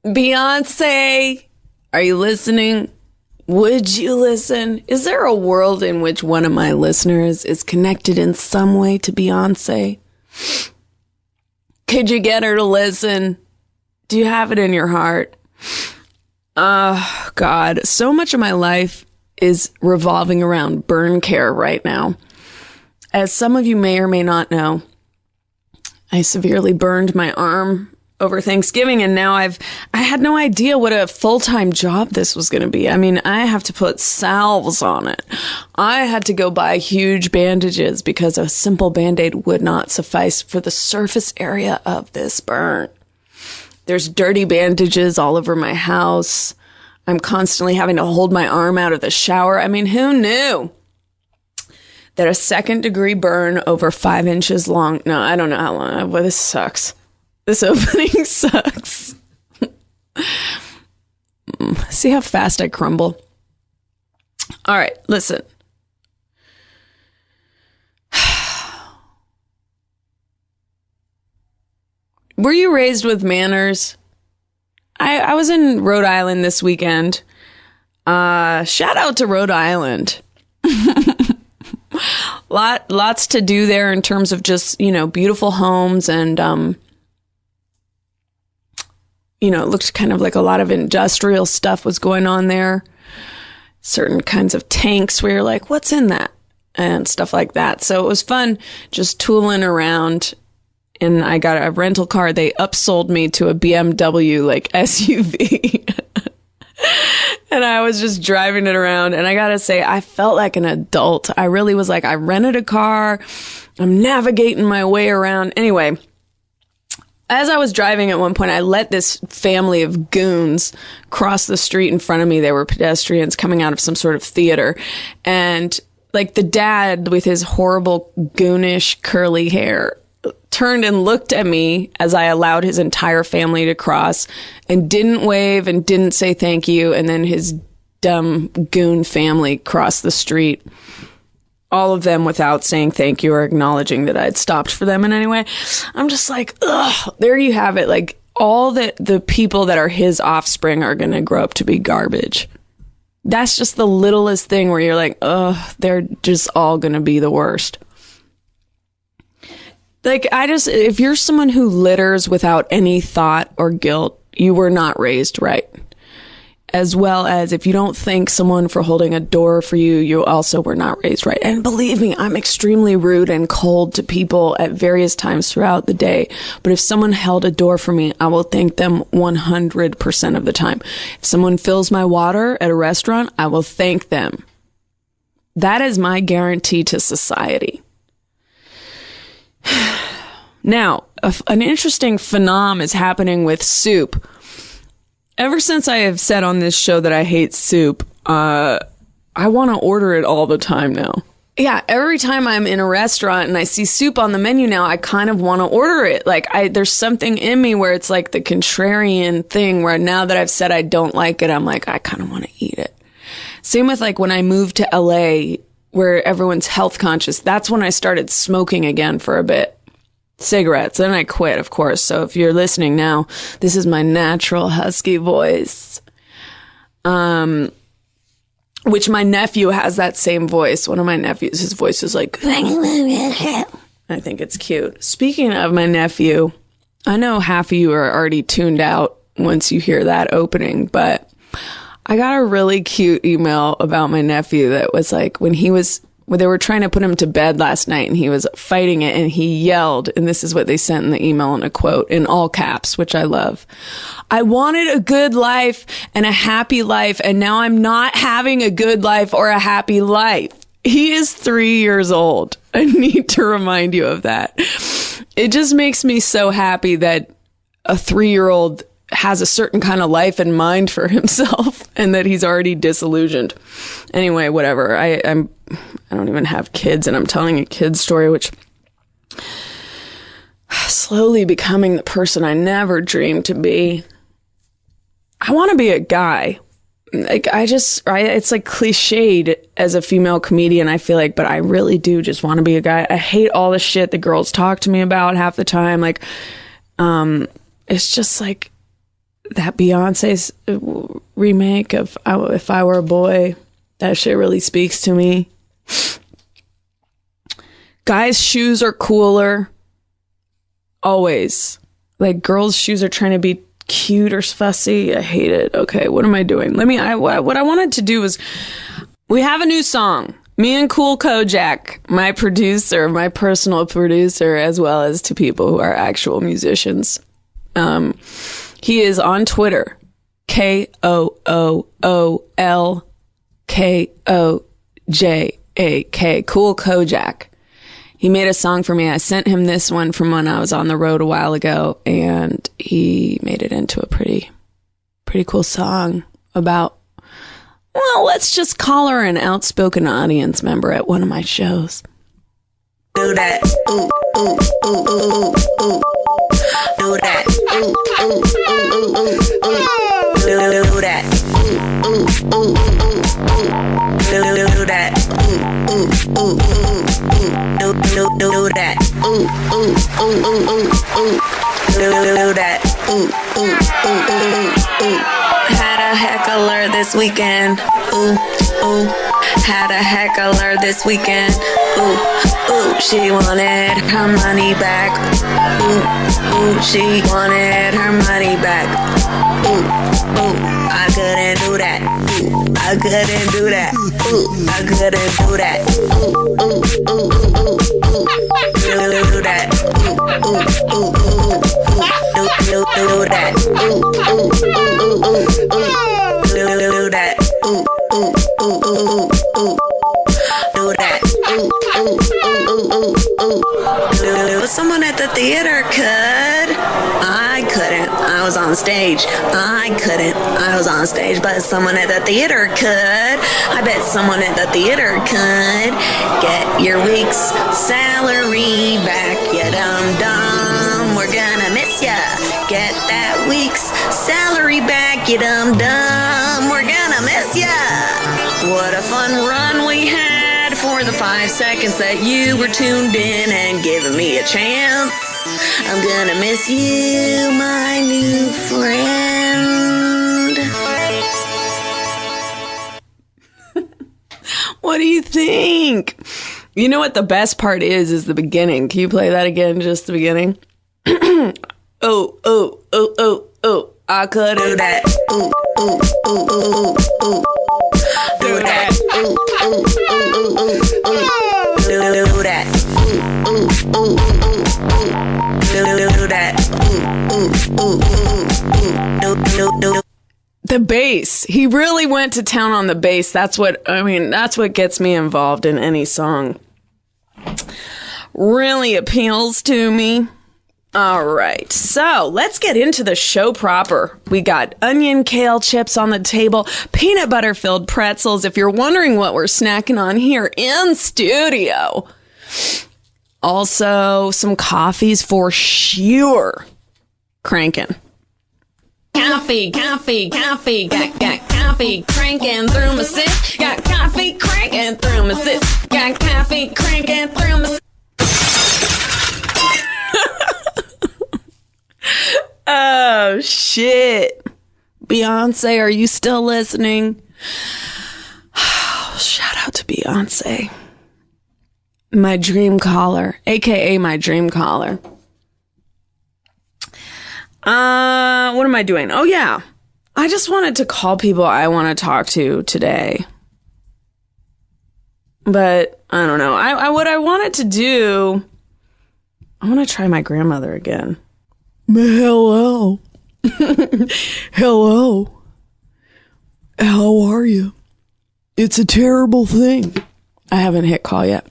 Beyonce, are you listening? Would you listen? Is there a world in which one of my listeners is connected in some way to Beyonce? Could you get her to listen? Do you have it in your heart? Oh, God. So much of my life is revolving around burn care right now. As some of you may or may not know, I severely burned my arm over Thanksgiving, and now I had no idea what a full-time job this was going to be. I mean, I have to put salves on it. I had to go buy huge bandages because a simple Band-Aid would not suffice for the surface area of this burn. There's dirty bandages all over my house. I'm constantly having to hold my arm out of the shower. I mean, who knew that a 2nd-degree burn over 5 inches long? No, I don't know how long. Well, this sucks. This opening sucks. See how fast I crumble? All right, listen. Were you raised with manners? I was in Rhode Island this weekend. Shout out to Rhode Island. Lots to do there in terms of just, beautiful homes and, it looked kind of like a lot of industrial stuff was going on there. Certain kinds of tanks where you're like, what's in that? And stuff like that. So it was fun just tooling around. And I got a rental car. They upsold me to a BMW SUV. And I was just driving it around. And I got to say, I felt like an adult. I really was like, I rented a car. I'm navigating my way around. Anyway, as I was driving at one point, I let this family of goons cross the street in front of me. They were pedestrians coming out of some sort of theater. And the dad with his horrible goonish curly hair turned and looked at me as I allowed his entire family to cross and didn't wave and didn't say thank you. And then his dumb goon family crossed the street. All of them without saying thank you or acknowledging that I'd stopped for them in any way. I'm just like, ugh, there you have it. All the people that are his offspring are going to grow up to be garbage. That's just the littlest thing where you're like, ugh, they're just all going to be the worst. If you're someone who litters without any thought or guilt, you were not raised right. As well as if you don't thank someone for holding a door for you, you also were not raised right. And believe me, I'm extremely rude and cold to people at various times throughout the day. But if someone held a door for me, I will thank them 100% of the time. If someone fills my water at a restaurant, I will thank them. That is my guarantee to society. Now, an interesting phenom is happening with soup. Ever since I have said on this show that I hate soup, I want to order it all the time now. Yeah, every time I'm in a restaurant and I see soup on the menu now, I kind of want to order it. There's something in me where it's like the contrarian thing where now that I've said I don't like it, I'm like, I kind of want to eat it. Same with when I moved to LA where everyone's health conscious. That's when I started smoking again for a bit. Cigarettes. And I quit, of course. So if you're listening now, this is my natural husky voice. Which my nephew has that same voice. One of my nephews, his voice is like, I think it's cute. Speaking of my nephew, I know half of you are already tuned out once you hear that opening, but I got a really cute email about my nephew that was when they were trying to put him to bed last night and he was fighting it and he yelled, and this is what they sent in the email in a quote in all caps, which I love. I wanted a good life and a happy life, and now I'm not having a good life or a happy life. He is 3 years old. I need to remind you of that. It just makes me so happy that a 3-year-old has a certain kind of life in mind for himself and that he's already disillusioned. Anyway, whatever. I don't even have kids and I'm telling a kid's story, which slowly becoming the person I never dreamed to be. I want to be a guy. It's cliched as a female comedian, I feel like, but I really do just want to be a guy. I hate all the shit the girls talk to me about half the time. It's just that Beyonce's remake of If I Were a Boy, that shit really speaks to me. Guys' shoes are cooler. Always. Like, girls' shoes are trying to be cute or fussy. I hate it. Okay, what am I doing? What I wanted to do was, we have a new song. Me and Cool Kojak, my producer, my personal producer, as well as to people who are actual musicians. He is on Twitter, KOOOLKOJAK, Cool Kojak. He made a song for me. I sent him this one from when I was on the road a while ago, and he made it into a pretty cool song about, well, let's just call her an outspoken audience member at one of my shows. Do that. Ooh, ooh, ooh, ooh, ooh. Do that. Ooh, ooh, ooh, ooh, ooh. Do that. Ooh, ooh, ooh, ooh. Do that. Ooh, ooh, ooh, ooh. Do that. Ooh, ooh, ooh, ooh, ooh. Do that. Ooh, ooh, ooh, ooh, ooh. Had a heckler this weekend. Ooh, ooh. Had a heckler this weekend. Ooh, ooh. She wanted her money back. Ooh, ooh. She wanted her money back. Ooh, ooh. I couldn't do that. Ooh, I couldn't do that. Ooh, I couldn't do that. Ooh, ooh, ooh, ooh, ooh. Do that. Ooh, ooh, ooh, ooh, ooh. Do that. Ooh, ooh, ooh, ooh, ooh. Do that. Ooh, ooh, ooh, ooh, ooh. Do that. Ooh, ooh, ooh, ooh, ooh. But someone at the theater could. I couldn't. I was on stage. I couldn't. I was on stage. But someone at the theater could. I bet someone at the theater could. Get your week's salary back, you dum-dum. We're gonna miss ya. Get that week's salary back, you dum-dum. We're gonna miss ya. What a fun run we had for the 5 seconds that you were tuned in and giving me a chance. I'm gonna miss you, my new friend. What do you think? You know what the best part is the beginning. Can you play that again, just the beginning? Oh, oh, oh, oh, oh. I could do that. Ooh, ooh, ooh, ooh, ooh. Do that. Ooh, ooh, ooh, ooh, ooh. Do that. Ooh, ooh, ooh, ooh, ooh. Do that. Ooh, ooh, ooh, ooh, ooh. The bass. He really went to town on the bass. That's what gets me involved in any song. Really appeals to me. All right, so let's get into the show proper. We got onion kale chips on the table, peanut butter filled pretzels. If you're wondering what we're snacking on here in studio, also some coffees for sure. Cranking. Coffee, coffee, coffee, got coffee cranking through my sis. Got coffee cranking through my sis. Got coffee cranking through my sis. Oh, shit. Beyonce, are you still listening? Shout out to Beyonce. My dream caller, aka my dream caller. What am I doing? Oh, yeah. I just wanted to call people I want to talk to today. But I don't know. What I wanted to do, I want to try my grandmother again. Hello. Hello. How are you? It's a terrible thing. I haven't hit call yet.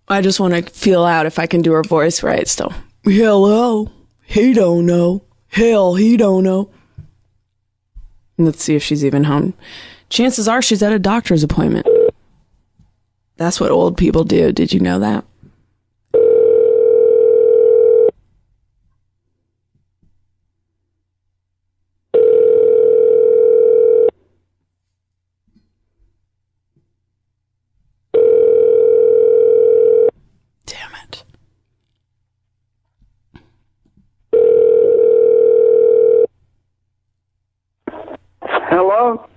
I just want to feel out if I can do her voice right still. Hello. He don't know. Hell, he don't know. Let's see if she's even home. Chances are she's at a doctor's appointment. That's what old people do. Did you know that? Hello?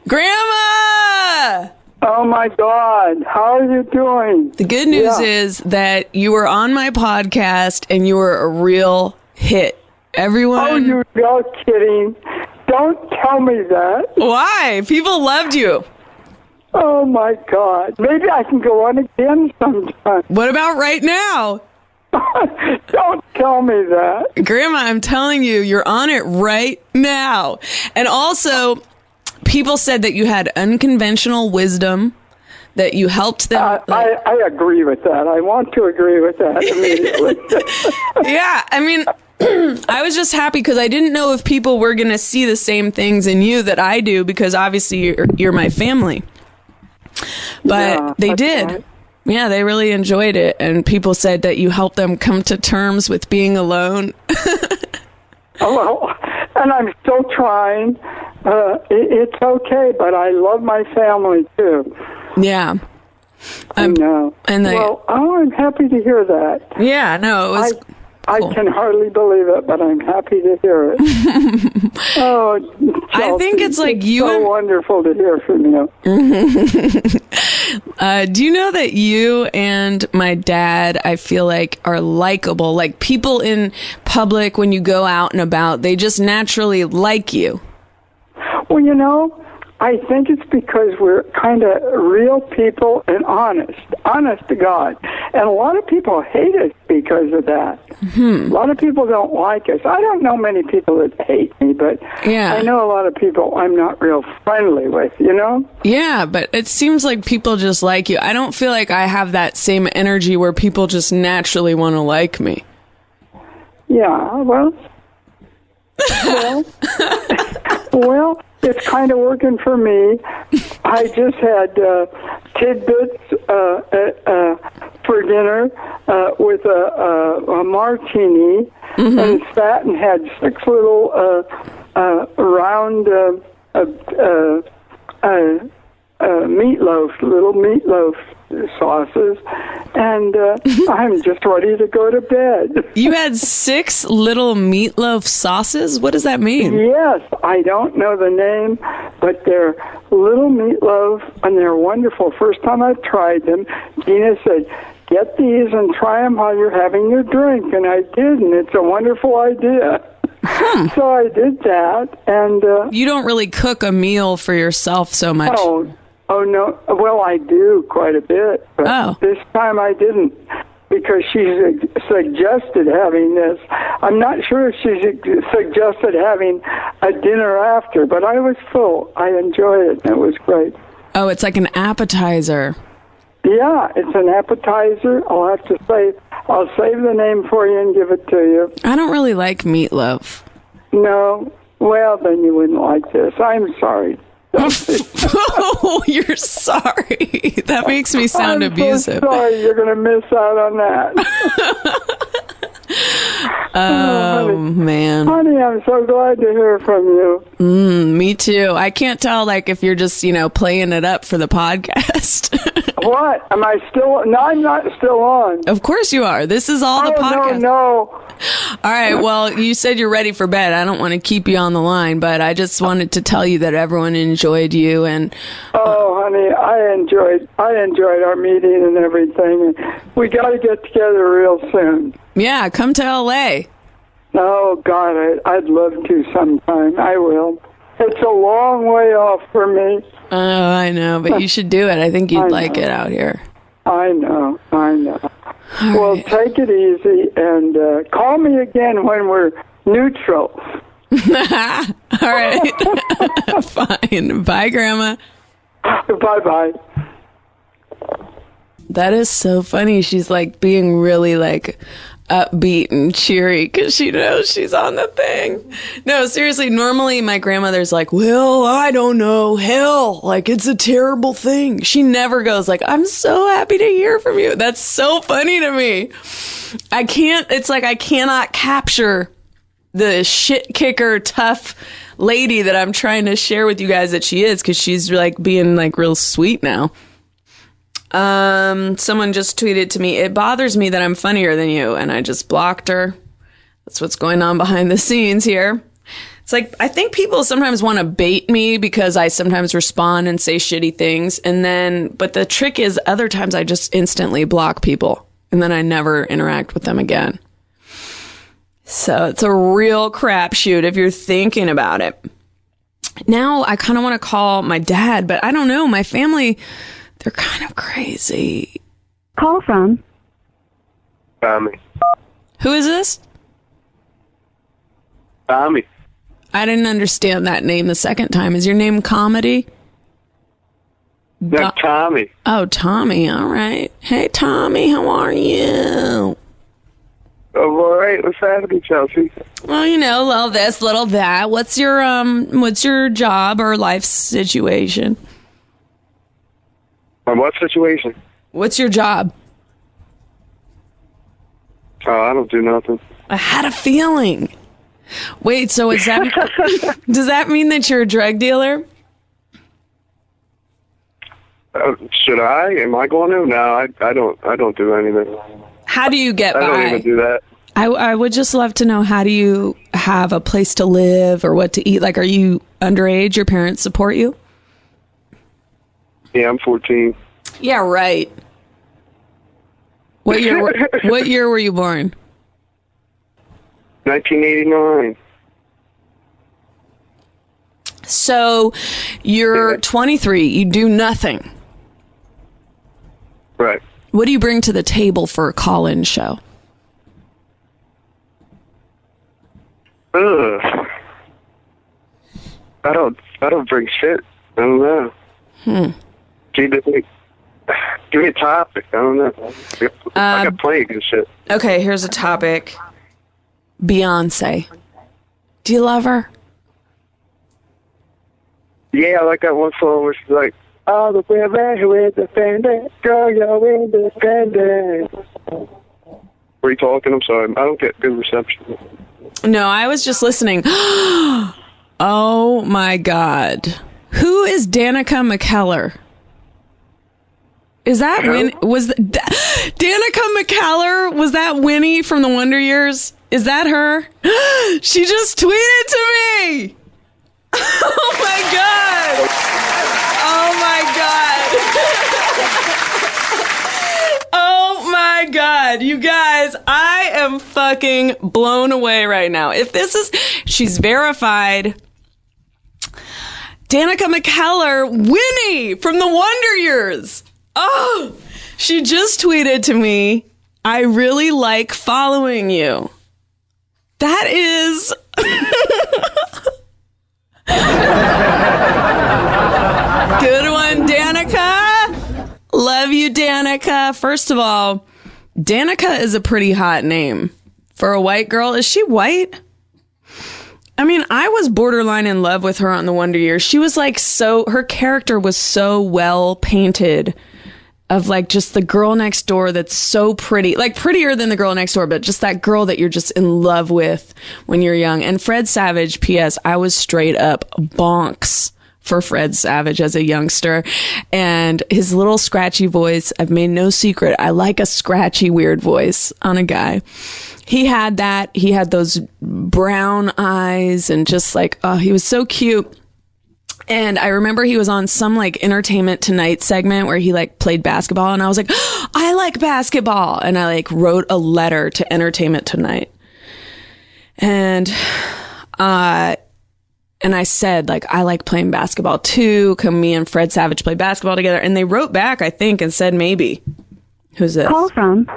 Grandma! Oh, my God. How are you doing? The good news is that you were on my podcast and you were a real hit. Everyone... Oh, you're kidding. Don't tell me that. Why? People loved you. Oh, my God. Maybe I can go on again sometime. What about right now? Don't tell me that. Grandma, I'm telling you, you're on it right now. And also, people said that you had unconventional wisdom, that you helped them. I agree with that. I want to agree with that immediately. Yeah, I mean, I was just happy because I didn't know if people were going to see the same things in you that I do, because obviously you're my family. But they did. Right. Yeah, they really enjoyed it. And people said that you helped them come to terms with being alone. Well, and I'm still trying. It's okay, but I love my family, too. Yeah. I know. I'm happy to hear that. Yeah, no, it was... I can hardly believe it, but I'm happy to hear it. Oh, Chelsea, I think it's like you. So wonderful to hear from you. Do you know that you and my dad, I feel like, are likable? Like, people in public, when you go out and about, they just naturally like you. Well, I think it's because we're kind of real people and honest to God. And a lot of people hate us because of that. A lot of people don't like us. I don't know many people that hate me, but I know a lot of people I'm not real friendly with, Yeah, but it seems like people just like you. I don't feel like I have that same energy where people just naturally want to like me. Yeah, well, it's kind of working for me. I just had tidbits for dinner with a martini, and it's fat, and had 6 little round little meatloaf sauces, and I'm just ready to go to bed. You had 6 little meatloaf sauces? What does that mean? Yes, I don't know the name, but they're little meatloaf, and they're wonderful. First time I tried them, Gina said, get these and try them while you're having your drink, and I did, and it's a wonderful idea. So I did that, and... you don't really cook a meal for yourself so much. Oh, no. Well, I do quite a bit, but this time I didn't, because she suggested having this. I'm not sure if she suggested having a dinner after, but I was full. I enjoyed it, and it was great. Oh, it's like an appetizer. Yeah, it's an appetizer. I'll save the name for you and give it to you. I don't really like meatloaf. No? Well, then you wouldn't like this. I'm sorry. Oh, you're sorry. That makes me sound abusive. I'm so sorry. You're going to miss out on that. Oh, man. Honey, I'm so glad to hear from you. Me too. I can't tell, if you're just, playing it up for the podcast. What? Am I still? No, I'm not still on. Of course you are. This is all the podcast. No. All right. Well, you said you're ready for bed. I don't want to keep you on the line, but I just wanted to tell you that everyone enjoyed you. And oh, honey, I enjoyed our meeting and everything. We got to get together real soon. Yeah, come to LA. Oh God, I'd love to sometime. I will. It's a long way off for me. Oh, I know, but you should do it. I think you'd like it out here. I know. All well, right. take it easy, and call me again when we're neutral. All right. Fine. Bye, Grandma. Bye-bye. That is so funny. She's being really upbeat and cheery because she knows she's on the thing. No, seriously, normally my grandmother's well, I don't know, hell, it's a terrible thing. She never goes I'm so happy to hear from you. That's so funny to me. I cannot capture the shit kicker tough lady that I'm trying to share with you guys that she is, because she's being real sweet now. Someone just tweeted to me, it bothers me that I'm funnier than you, and I just blocked her. That's what's going on behind the scenes here. It's like, I think people sometimes want to bait me because I sometimes respond and say shitty things. But the trick is other times I just instantly block people and then I never interact with them again. So it's a real crapshoot if you're thinking about it. Now I kind of want to call my dad, but I don't know. My family, they're kind of crazy. Call from Tommy. Who is this? Tommy. I didn't understand that name the second time. Is your name Comedy? No, Tommy. Oh, Tommy. All right. Hey, Tommy. How are you? Oh, all right. What's happening, Chelsea? Well, little this, little that. What's your job or life situation? What situation? What's your job? Oh, I don't do nothing. I had a feeling. Wait, so is that does that mean that you're a drug dealer? Should I? Am I going to? No, I don't do anything. How do you get by? I don't even do that. I would just love to know, how do you have a place to live or what to eat? Like, are you underage? Your parents support you? Yeah, I'm 14. Yeah, right. What year were you born? 1989. So you're 23. You do nothing. Right. What do you bring to the table for a call-in show? Ugh. I don't bring shit. I don't know. Give me a topic. I don't know. I got plenty of good shit. Okay, here's a topic. Beyonce. Do you love her? Yeah, I like that one song where she's like, all the women who independent, girl, you're independent. Were you talking? I'm sorry. I don't get good reception. No, I was just listening. Oh my God. Who is Danica McKellar? Is that Danica McKellar? Was that Winnie from the Wonder Years? Is that her? She just tweeted to me. Oh my God. Oh my God. Oh my God. You guys, I am fucking blown away right now. She's verified. Danica McKellar, Winnie from the Wonder Years. Oh, she just tweeted to me, I really like following you. That is... Good one, Danica. Love you, Danica. First of all, Danica is a pretty hot name for a white girl. Is she white? I mean, I was borderline in love with her on the Wonder Years. She was like her character was so well painted, of like just the girl next door that's so pretty, like prettier than the girl next door, but just that girl that you're just in love with when you're young. And Fred Savage, P.S., I was straight up bonks for Fred Savage as a youngster. And his little scratchy voice, I've made no secret, I like a scratchy, weird voice on a guy. He had that. He had those brown eyes and just like, oh, he was so cute. And I remember he was on some like Entertainment Tonight segment where he like played basketball, and I was like, oh, I like basketball. And I like wrote a letter to Entertainment Tonight. And I said, like, I like playing basketball too. Can me and Fred Savage play basketball together? And they wrote back, I think, and said maybe. Who's this? Call from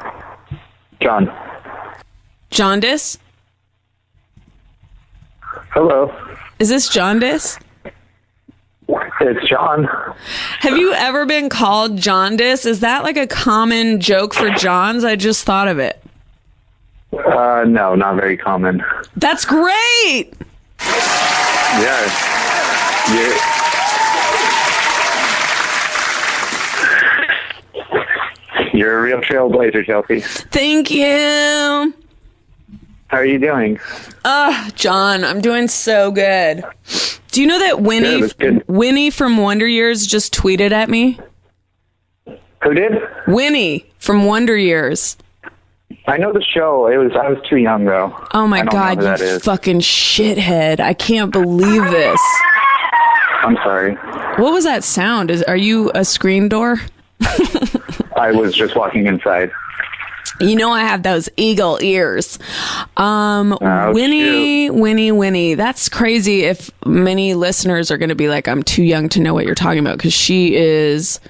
John. Jaundice? Hello. Is this Jaundice? It's John. Have you ever been called Jaundice? Is that like a common joke for Johns? I just thought of it. No, not very common. That's great. Yeah. You're a real trailblazer, Chelsea. Thank you. How are you doing? John, I'm doing so good. Do you know that Winnie from Wonder Years just tweeted at me? Who did? Winnie from Wonder Years. I know the show. I was too young though. Oh my God, you fucking shithead. I can't believe this. I'm sorry. What was that sound? Are you a screen door? I was just walking inside. You know I have those eagle ears. Winnie. That's crazy if many listeners are going to be like, I'm too young to know what you're talking about, because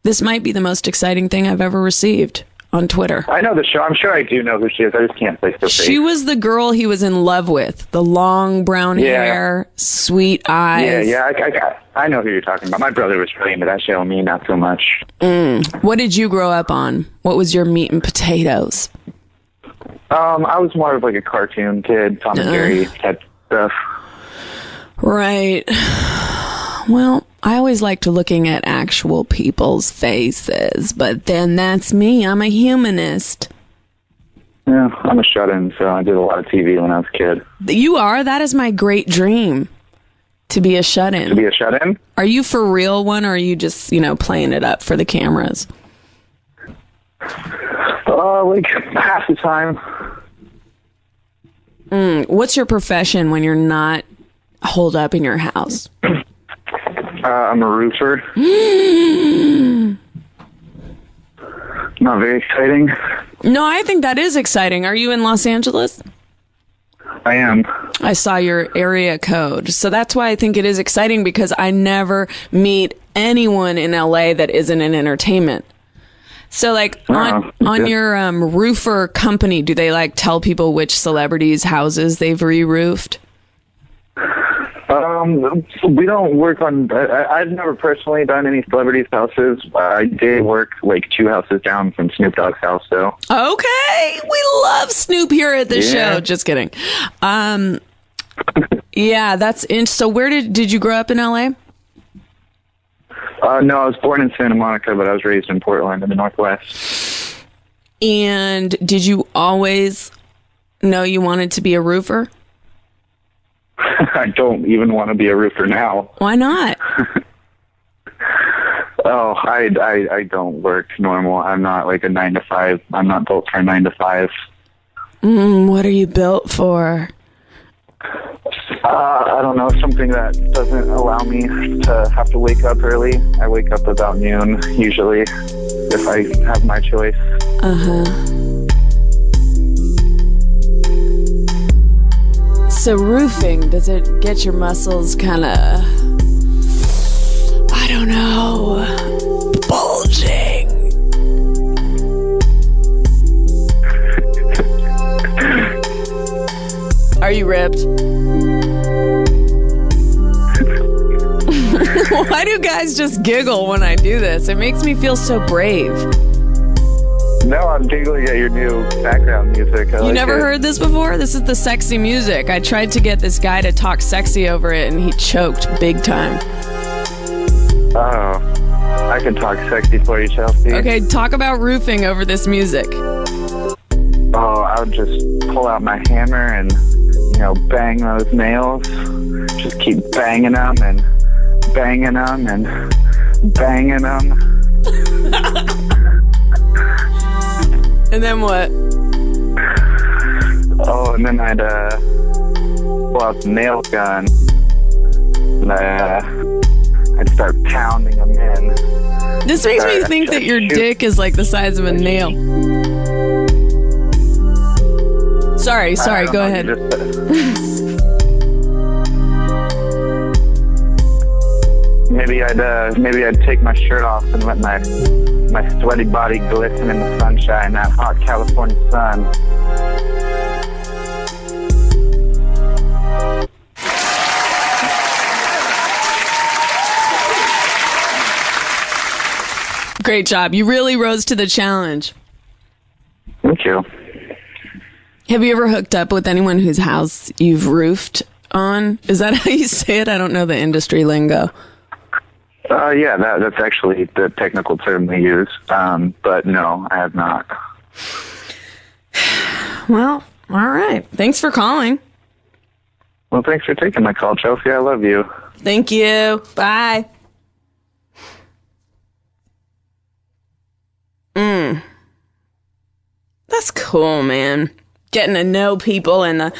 this might be the most exciting thing I've ever received on Twitter. I know the show. I'm sure I do know who she is. I just can't place her face. She was the girl he was in love with. The long brown hair, sweet eyes. I know who you're talking about. My brother was really into that show. Me, not so much. What did you grow up on? What was your meat and potatoes? I was more of like a cartoon kid, Tom and Jerry type stuff. Right. Well, I always liked looking at actual people's faces, but then that's me. I'm a humanist. Yeah, I'm a shut-in, so I did a lot of TV when I was a kid. You are? That is my great dream, to be a shut-in. To be a shut-in? Are you for real one, or are you just, playing it up for the cameras? Like half the time. What's your profession when you're not holed up in your house? I'm a roofer. Not very exciting. No, I think that is exciting. Are you in Los Angeles? I am. I saw your area code. So that's why I think it is exciting, because I never meet anyone in LA that isn't in entertainment. So on your roofer company, do they tell people which celebrities' houses they've re-roofed? We don't work on. I've never personally done any celebrities' houses. I did work 2 houses down from Snoop Dogg's house, though. Okay, we love Snoop here at the show. Just kidding. Yeah, that's so. Where did you grow up in LA? No, I was born in Santa Monica, but I was raised in Portland in the Northwest. And did you always know you wanted to be a roofer? I don't even want to be a roofer now. Why not? I don't work normal. I'm not like a 9 to 5. I'm not built for a 9 to 5. What are you built for? I don't know, something that doesn't allow me to have to wake up early. I wake up about noon, usually, if I have my choice. So roofing, does it get your muscles kind of, I don't know, bulging? Are you ripped? Why do guys just giggle when I do this? It makes me feel so brave. No, I'm giggling at your new background music. You never heard this before? This is the sexy music. I tried to get this guy to talk sexy over it, and he choked big time. Oh, I can talk sexy for you, Chelsea. Okay, talk about roofing over this music. Oh, I would just pull out my hammer and, bang those nails. Just keep banging them and banging them and banging them. And then what? Oh, and then I'd pull out the nail gun, and I'd start pounding them in. This makes me think that your dick is like the size of a nail. Sorry, go ahead. Maybe I'd take my shirt off and let my sweaty body glisten in the sunshine, that hot California sun. Great job. You really rose to the challenge. Thank you. Have you ever hooked up with anyone whose house you've roofed on? Is that how you say it? I don't know the industry lingo. Yeah, that's actually the technical term they use. But no, I have not. Well, all right. Thanks for calling. Well, thanks for taking my call, Chelsea. I love you. Thank you. Bye. That's cool. cool, man. Getting to know people in the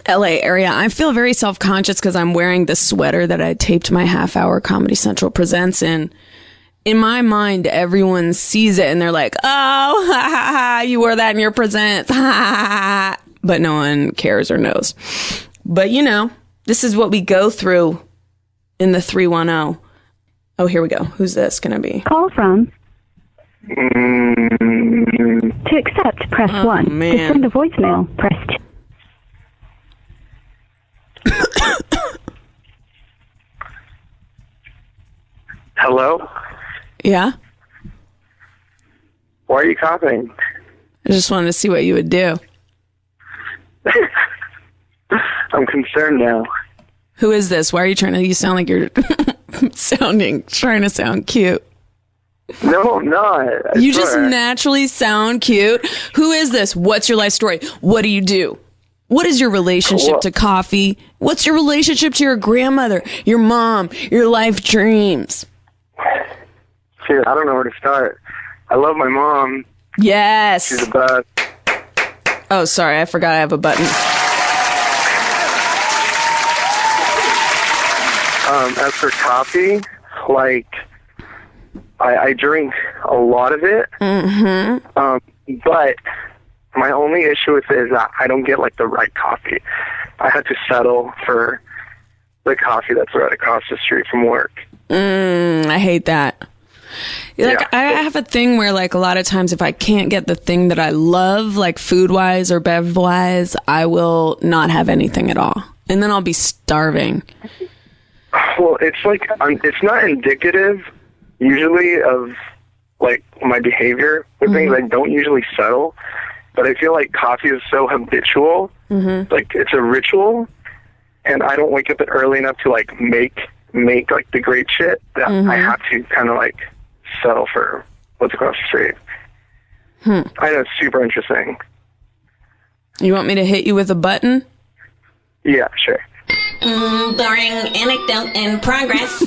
LA area. I feel very self-conscious because I'm wearing this sweater that I taped my half-hour Comedy Central Presents in. In my mind, everyone sees it and they're like, oh, ha, ha, ha, you wore that in your presents. Ha, ha, ha. But no one cares or knows. But, you know, this is what we go through in the 310. Oh, here we go. Who's this going to be? Call from. To accept, press 1. Man. To send a voicemail, press 2. Hello? Yeah? Why are you coughing? I just wanted to see what you would do. I'm concerned now. Who is this? Why are you trying to... You sound like you're trying to sound cute. No, I'm not. You just naturally sound cute. Who is this? What's your life story? What do you do? What is your relationship to coffee? What's your relationship to your grandmother, your mom, your life dreams? Shit, I don't know where to start. I love my mom. Yes. She's the best. Oh, sorry. I forgot I have a button. As for coffee, like, I drink a lot of it. Mm-hmm. But my only issue with it is that I don't get, like, the right coffee. I had to settle for the coffee that's right across the street from work. I hate that. Like, Yeah. I have a thing where, like, a lot of times if I can't get the thing that I love, like food-wise or bev-wise, I will not have anything at all. And then I'll be starving. Well, it's like, it's not indicative, usually, of, like, my behavior with things. I don't usually settle. But I feel like coffee is so habitual. Like, it's a ritual. And I don't wake up early enough to, like, make like, the great shit that I have to kind of, like, settle for what's across the street. I know, it's super interesting. You want me to hit you with a button? Yeah, sure. Boring anecdote in progress.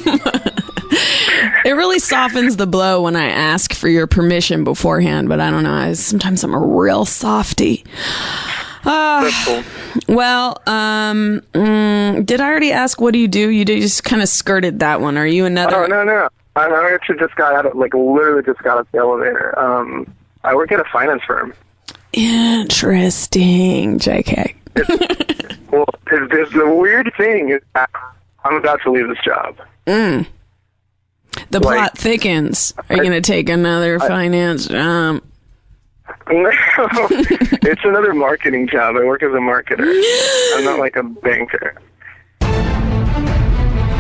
It really softens the blow when I ask for your permission beforehand, but I don't know. Sometimes I'm a real softie. That's cool. Well, did I already ask what do you do? You just kind of skirted that one. Are you another? Oh, no. I actually just got out of, like, literally just got off the elevator. I work at a finance firm. Interesting, JK. Well, the weird thing is that I'm about to leave this job. The plot thickens. Are you going to take another finance job? No, it's another marketing job. I work as a marketer. I'm not like a banker.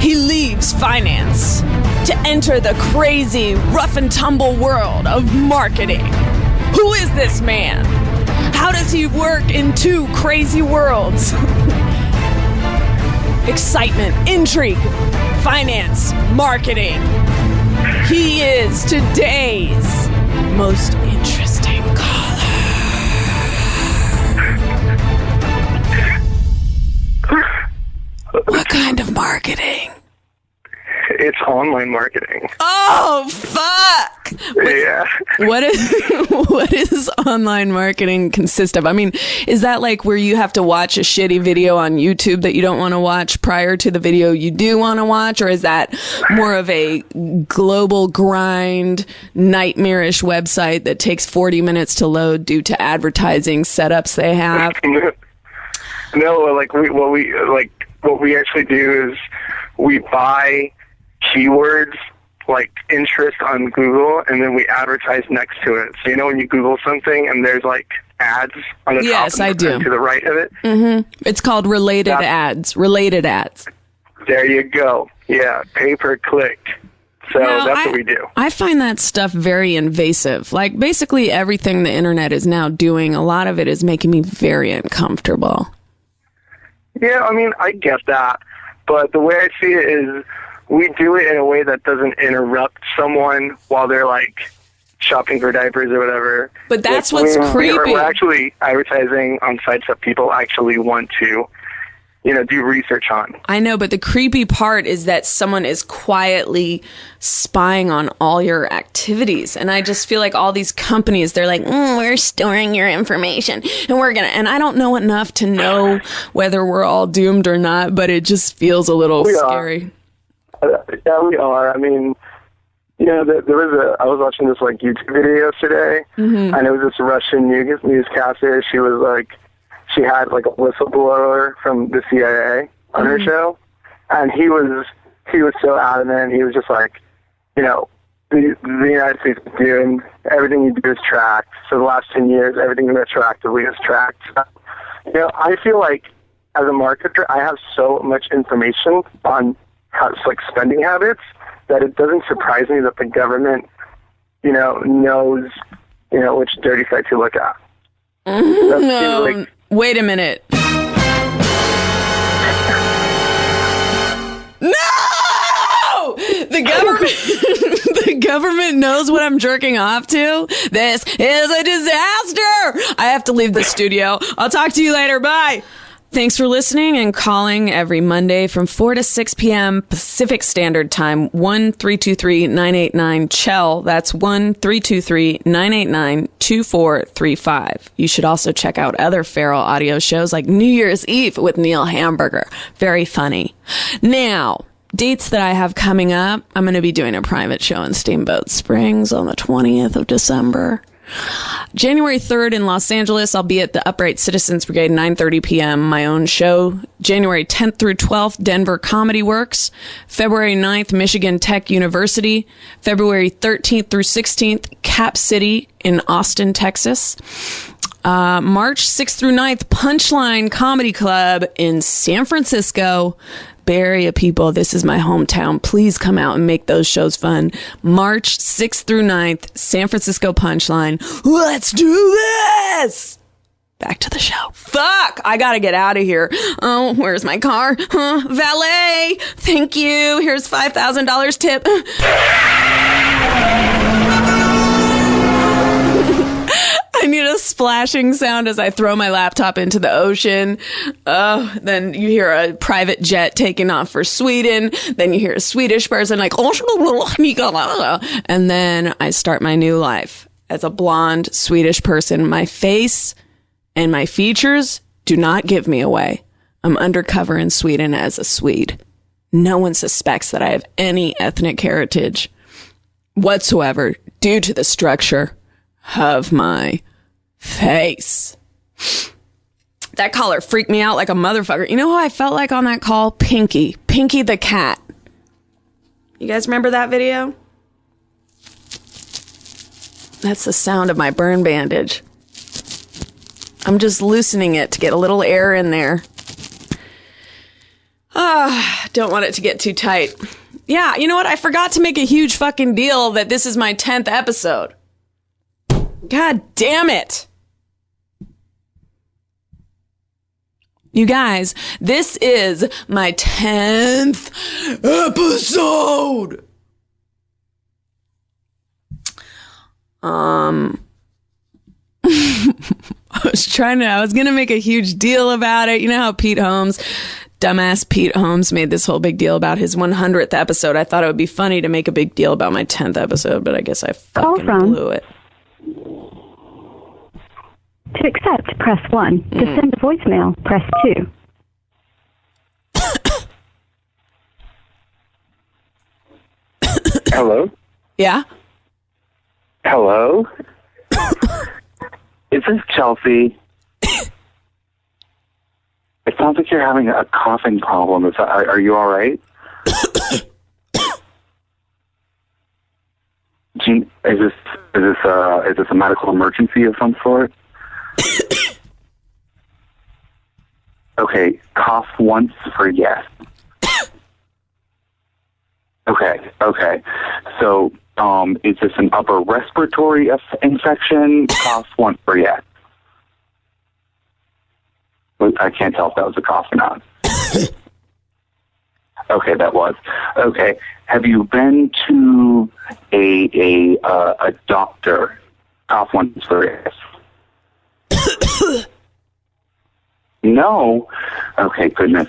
He leaves finance to enter the crazy, rough and tumble world of marketing. Who is this man? How does he work in two crazy worlds? Excitement, intrigue, finance, marketing. He is today's most interesting caller. What kind of marketing? It's online marketing. Oh, fuck! Yeah. What is online marketing consist of? I mean, is that like where you have to watch a shitty video on YouTube that you don't want to watch prior to the video you do want to watch? Or is that more of a global grind, nightmarish website that takes 40 minutes to load due to advertising setups they have? No, like what we actually do is we buy keywords like interest on Google, and then we advertise next to it. So, you know, when you Google something and there's like ads on the top I do. to the right of it? It's called related ads. Related ads. There you go. Yeah, pay per click. So that's what we do. I find that stuff very invasive. Like, basically everything the internet is now doing, a lot of it is making me very uncomfortable. Yeah, I mean, I get that. But the way I see it is we do it in a way that doesn't interrupt someone while they're, like, shopping for diapers or whatever. But that's what's creepy. We're actually advertising on sites that people actually want to do research on. I know, but the creepy part is that someone is quietly spying on all your activities. And I just feel like all these companies, they're like, we're storing your information and I don't know enough to know whether we're all doomed or not, but it just feels a little scary. Yeah, we are. I mean, there was I was watching this like YouTube video yesterday, and it was this Russian newscaster. She was like, she had like a whistleblower from the CIA on her show, and he was so adamant. He was just like, the United States is doing everything you do is tracked. For the last 10 years, everything retroactively is tracked. I feel like as a marketer, I have so much information on like spending habits that it doesn't surprise me that the government, knows, which dirty sites to look at. Wait a minute. No! The government knows what I'm jerking off to? This is a disaster! I have to leave the studio. I'll talk to you later. Bye! Thanks for listening and calling every Monday from 4 to 6 p.m. Pacific Standard Time, 1-323-989-CHEL. That's 1-323-989-2435. You should also check out other Feral audio shows like New Year's Eve with Neil Hamburger. Very funny. Now, dates that I have coming up, I'm going to be doing a private show in Steamboat Springs on the 20th of December. January 3rd in Los Angeles, I'll be at the Upright Citizens Brigade, 9:30 p.m., my own show. January 10th through 12th, Denver Comedy Works. February 9th, Michigan Tech University. February 13th through 16th, Cap City in Austin, Texas. March 6th through 9th, Punchline Comedy Club in San Francisco. Bay Area people, this is my hometown. Please come out and make those shows fun. March 6th through 9th, San Francisco Punchline. Let's do this! Back to the show. Fuck! I gotta get out of here. Oh, where's my car? Valet! Thank you. Here's $5,000 tip. I need a splashing sound as I throw my laptop into the ocean. Then you hear a private jet taking off for Sweden. Then you hear a Swedish person like, and then I start my new life as a blonde Swedish person. My face and my features do not give me away. I'm undercover in Sweden as a Swede. No one suspects that I have any ethnic heritage whatsoever due to the structure of my face. That caller freaked me out like a motherfucker. You know who I felt like on that call? Pinky the cat. You guys remember that video? That's the sound of my burn bandage. I'm just loosening it to get a little air in there. Don't want it to get too tight. Yeah, you know what? I forgot to make a huge fucking deal that this is my 10th episode. God damn it. You guys, this is my 10th episode. I was going to make a huge deal about it. You know how dumbass Pete Holmes made this whole big deal about his 100th episode. I thought it would be funny to make a big deal about my 10th episode, but I guess I fucking blew it. To accept, press 1. To send a voicemail, press 2. Hello? Yeah? Hello? Is this Chelsea? It sounds like you're having a coughing problem. Are you all right? Is this a medical emergency of some sort? Okay, cough once for yes. Okay. So, is this an upper respiratory infection? Cough once for yes. I can't tell if that was a cough or not. Okay, that was. Okay, have you been to a doctor? Cough once for yes. No. Okay, goodness.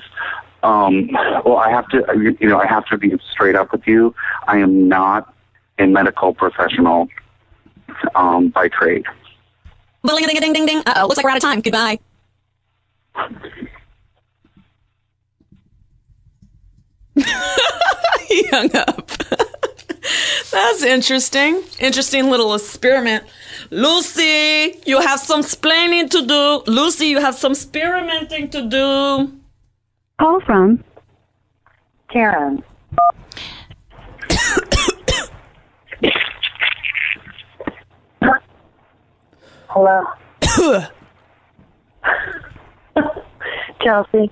Well, I have to be straight up with you. I am not a medical professional by trade. Ding. Uh-oh, looks like we're out of time. Goodbye. He hung up. That's interesting. Interesting little experiment. Lucy, you have some splaining to do. Lucy, you have some experimenting to do. Call from Karen. Hello. Chelsea.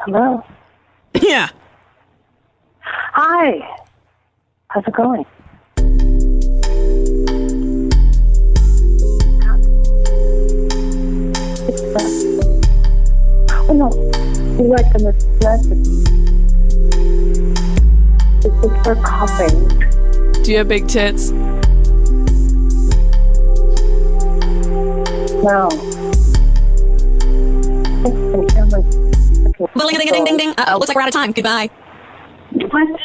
Hello. Yeah. Hi. How's it going? Oh no, you like the necessity. It's for coughing. Do you have big tits? No. Ding. Uh-oh, looks like we're out of time. Goodbye. What?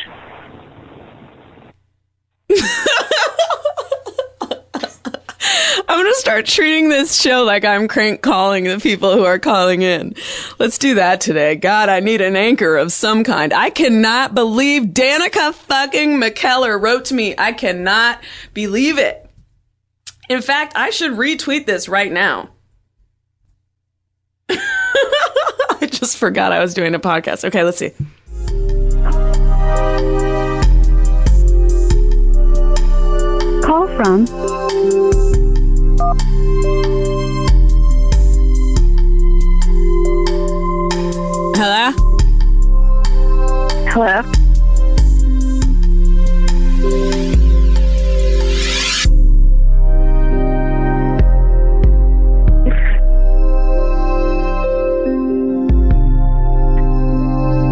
I'm going to start treating this show like I'm crank calling the people who are calling in. Let's do that today. God, I need an anchor of some kind. I cannot believe Danica fucking McKellar wrote to me. I cannot believe it. In fact, I should retweet this right now. I just forgot I was doing a podcast. Okay, let's see. Call from Hello? Hello?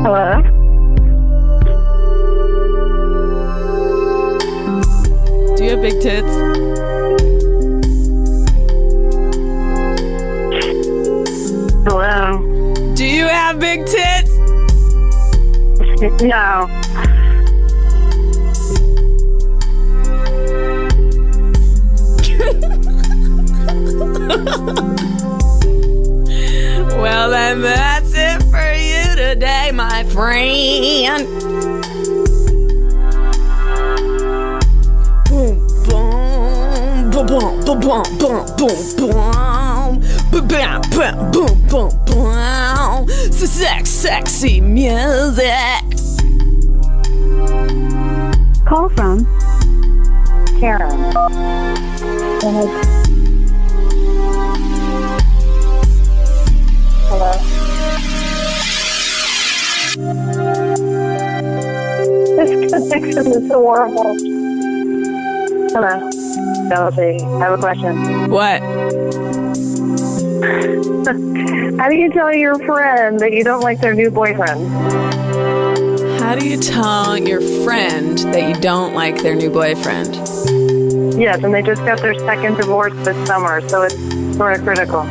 Hello? Do you have big tits? Hello? Do you have big tits? No. Well, then that's it for you today, my friend. Boom, boom, boom, boom, boom, boom, boom, boom, boom, bam, bam, boom, boom, boom. Sexy music. Call from Karen. Hello? This connection is so horrible. Hello? Chelsea, I have a question. What? How do you tell your friend that you don't like their new boyfriend? How do you tell your friend that you don't like their new boyfriend? Yes, and they just got their second divorce this summer, so it's sort of critical.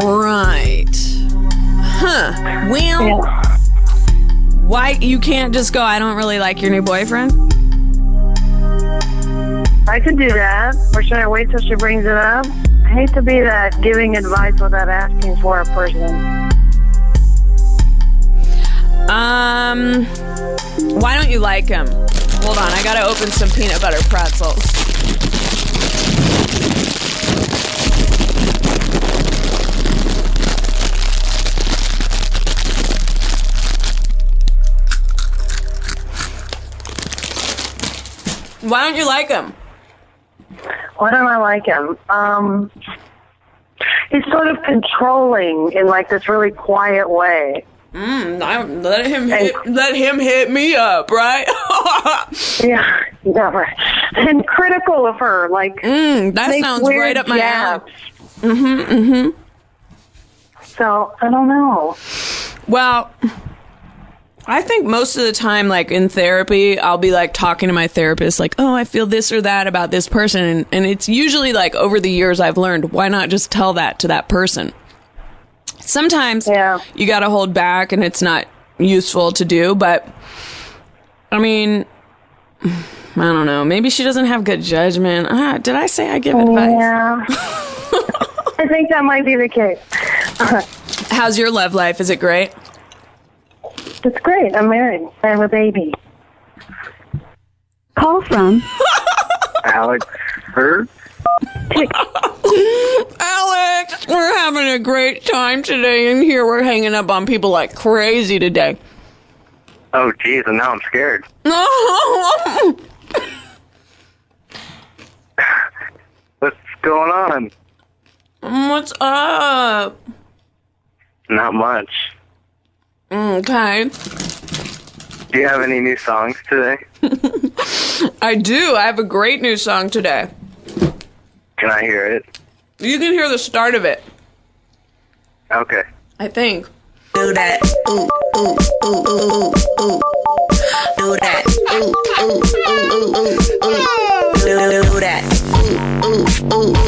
Right. Huh. Well, Yeah. why you can't just go, I don't really like your new boyfriend? I could do that, or should I wait till she brings it up? I hate to be that giving advice without asking for a person. Why don't you like him? Hold on, I gotta open some peanut butter pretzels. Why don't you like him? Why don't I like him? He's sort of controlling in like this really quiet way. Let him hit me up, right? Yeah, right. And critical of her, like that sounds right up my alley. So I don't know. Well, I think most of the time, like in therapy, I'll be like talking to my therapist, like, oh, I feel this or that about this person. And it's usually like over the years I've learned, why not just tell that to that person? Sometimes you got to hold back and it's not useful to do. But I mean, I don't know. Maybe she doesn't have good judgment. Did I say I give advice? Yeah. I think that might be the case. How's your love life? Is it great? It's great. I'm married. I have a baby. Call from Alex Bird. Alex, we're having a great time today, and here we're hanging up on people like crazy today. Oh, geez, and now I'm scared. What's going on? What's up? Not much. Okay. Do you have any new songs today? I do. I have a great new song today. Can I hear it? You can hear the start of it, Okay. I think. Do that. Ooh, ooh, ooh, ooh, ooh. Do that. Ooh, ooh, ooh, ooh, ooh, ooh. Do that. Ooh, ooh, ooh, ooh,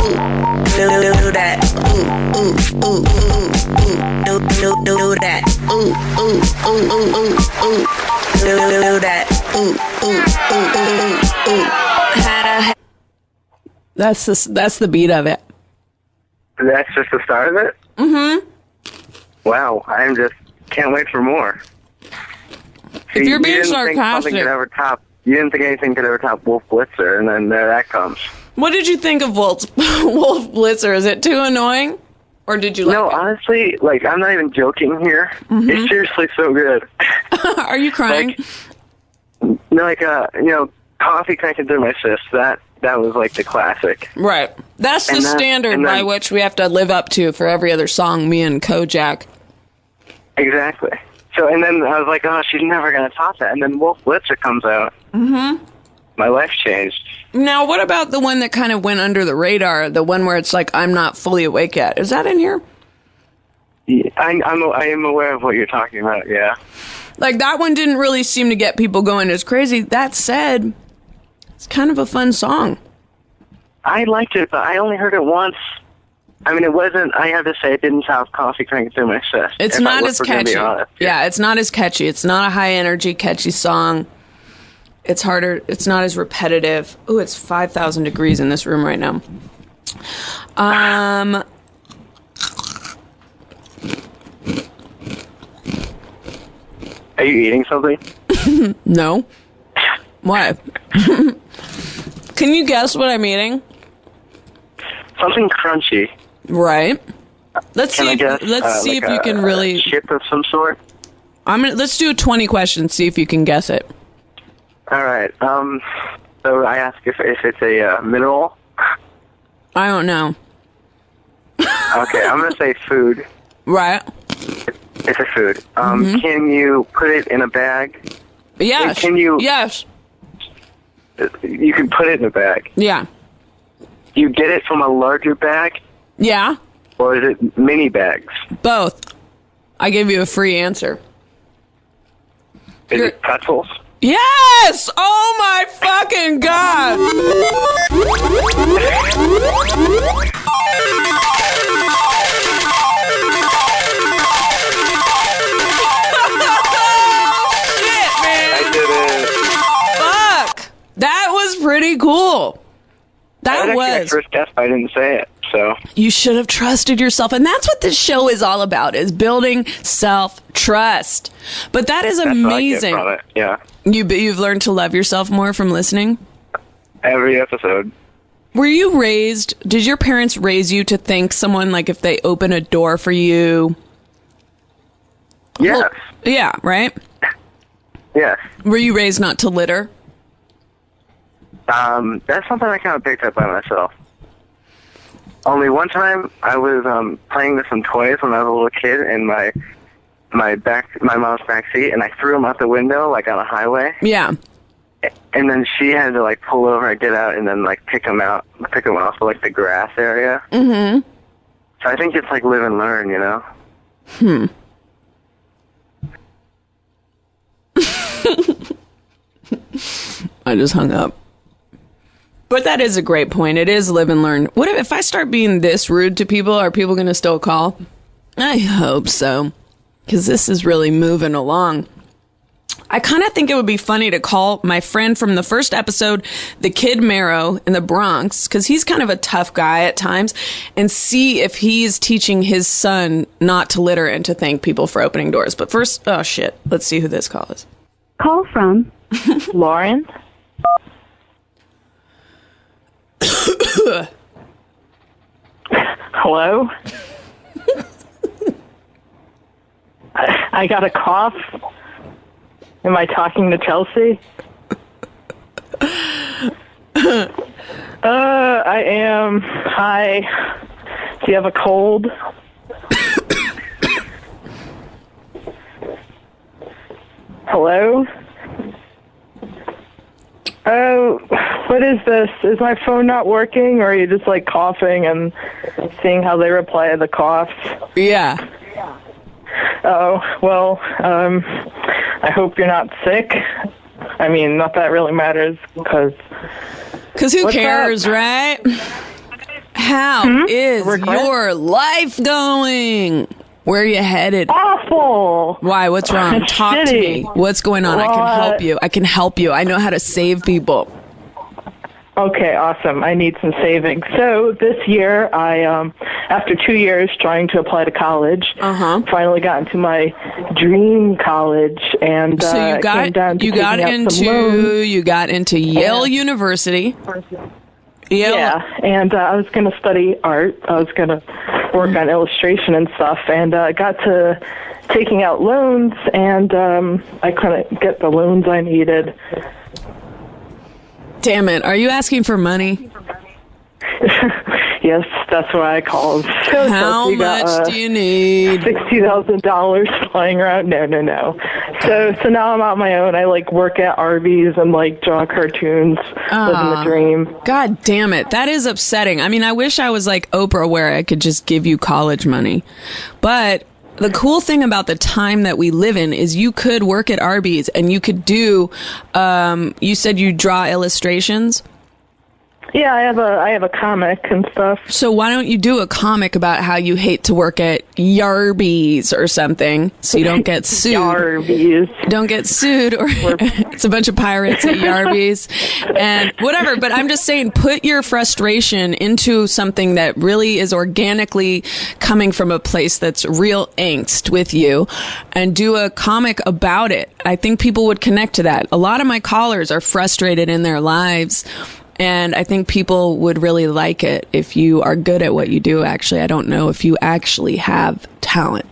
ooh. Do that. Ooh, ooh, ooh, ooh, ooh. Do that. Ooh, ooh, ooh, ooh, ooh, ooh. Do that. Ooh, ooh, ooh, ooh, ooh. That's the beat of it. That's just the start of it? Mm-hmm. Wow, can't wait for more. If you're being you didn't sarcastic. You didn't think anything could ever top Wolf Blitzer, and then there that comes. What did you think of Wolf Blitzer? Is it too annoying? Or did you like it? Honestly, like, I'm not even joking here. Mm-hmm. It's seriously so good. Are you crying? Coffee cranking through my fist, that was like the classic. Right. That's the standard by which we have to live up to for every other song, me and Kojak. Exactly. So, and then I was like, oh, she's never going to top that. And then Wolf Blitzer comes out. Mm-hmm. My life changed. Now, what about the one that kind of went under the radar, the one where it's like, I'm not fully awake yet? Is that in here? Yeah, I am aware of what you're talking about, yeah. Like, that one didn't really seem to get people going as crazy. That said, it's kind of a fun song. I liked it, but I only heard it once. I mean, it wasn't, I have to say, it didn't sound coffee cranking through my chest. It's not as catchy. Yeah, it's not as catchy. It's not a high energy, catchy song. It's harder. It's not as repetitive. Ooh, it's 5,000 degrees in this room right now. Are you eating something? No. What? Can you guess what I'm eating? Something crunchy. Right. Let's see if you can really a chip of some sort. Let's do a 20 questions. See if you can guess it. All right. So I ask if it's a mineral. I don't know. Okay, I'm gonna say food. Right. It's a food. Can you put it in a bag? Yes. Can you? Yes. You can put it in a bag. Yeah. You get it from a larger bag? Yeah. Or is it mini bags? Both. I gave you a free answer. Is it pretzels? Yes! Oh my fucking god! Shit, man! I did it. Fuck! That was pretty cool. That was actually my first guess. I didn't say it, so you should have trusted yourself, and that's what this show is all about: is building self-trust. But that's amazing. What I get from it. Yeah, you've learned to love yourself more from listening. Every episode. Were you raised? Did your parents raise you to thank someone, like if they open a door for you? Yes. Well, yeah. Right. Yes. Were you raised not to litter? That's something I kind of picked up by myself. Only one time I was playing with some toys when I was a little kid in my mom's back seat, and I threw them out the window like on a highway. Yeah. And then she had to like pull over and get out and then like pick them off of like the grass area. Mm-hmm. So I think it's like live and learn, you know. I just hung up. But that is a great point. It is live and learn. What if I start being this rude to people? Are people going to still call? I hope so. Because this is really moving along. I kind of think it would be funny to call my friend from the first episode, the Kid Marrow in the Bronx, because he's kind of a tough guy at times, and see if he's teaching his son not to litter and to thank people for opening doors. But first, oh shit, let's see who this call is. Call from Lauren? Hello? I got a cough. Am I talking to Chelsea? I am. Hi. Do you have a cold? Hello? Oh, what is this? Is my phone not working, or are you just like coughing and seeing how they reply to the coughs? Yeah. Oh, well, I hope you're not sick. I mean, not that really matters, because who cares, right? How is your life going? Where are you headed? Awful. Why? What's wrong? Talk to me. What's going on? I can help you. I can help you. I know how to save people. Okay, awesome. I need some savings. So this year, I, after 2 years trying to apply to college, finally got into my dream college, and so you got into Yale University. Yale. Yeah, and I was going to study art. I was going to work on illustration and stuff, and I got to taking out loans, and I couldn't get the loans I needed. Damn it. Are you asking for money? Yes, that's why I called. How much do you need? $60,000 flying around. No. So now I'm on my own. I like work at Arby's and like draw cartoons, living the dream. God damn it. That is upsetting. I mean, I wish I was like Oprah where I could just give you college money. But the cool thing about the time that we live in is you could work at Arby's and you could do, you said you draw illustrations? Yeah, I have a comic and stuff. So why don't you do a comic about how you hate to work at Yarbies or something so you don't get sued? Yarbies. Don't get sued, or it's a bunch of pirates at Yarbies and whatever. But I'm just saying, put your frustration into something that really is organically coming from a place that's real angst with you, and do a comic about it. I think people would connect to that. A lot of my callers are frustrated in their lives, and I think people would really like it if you are good at what you do. Actually, I don't know if you actually have talent.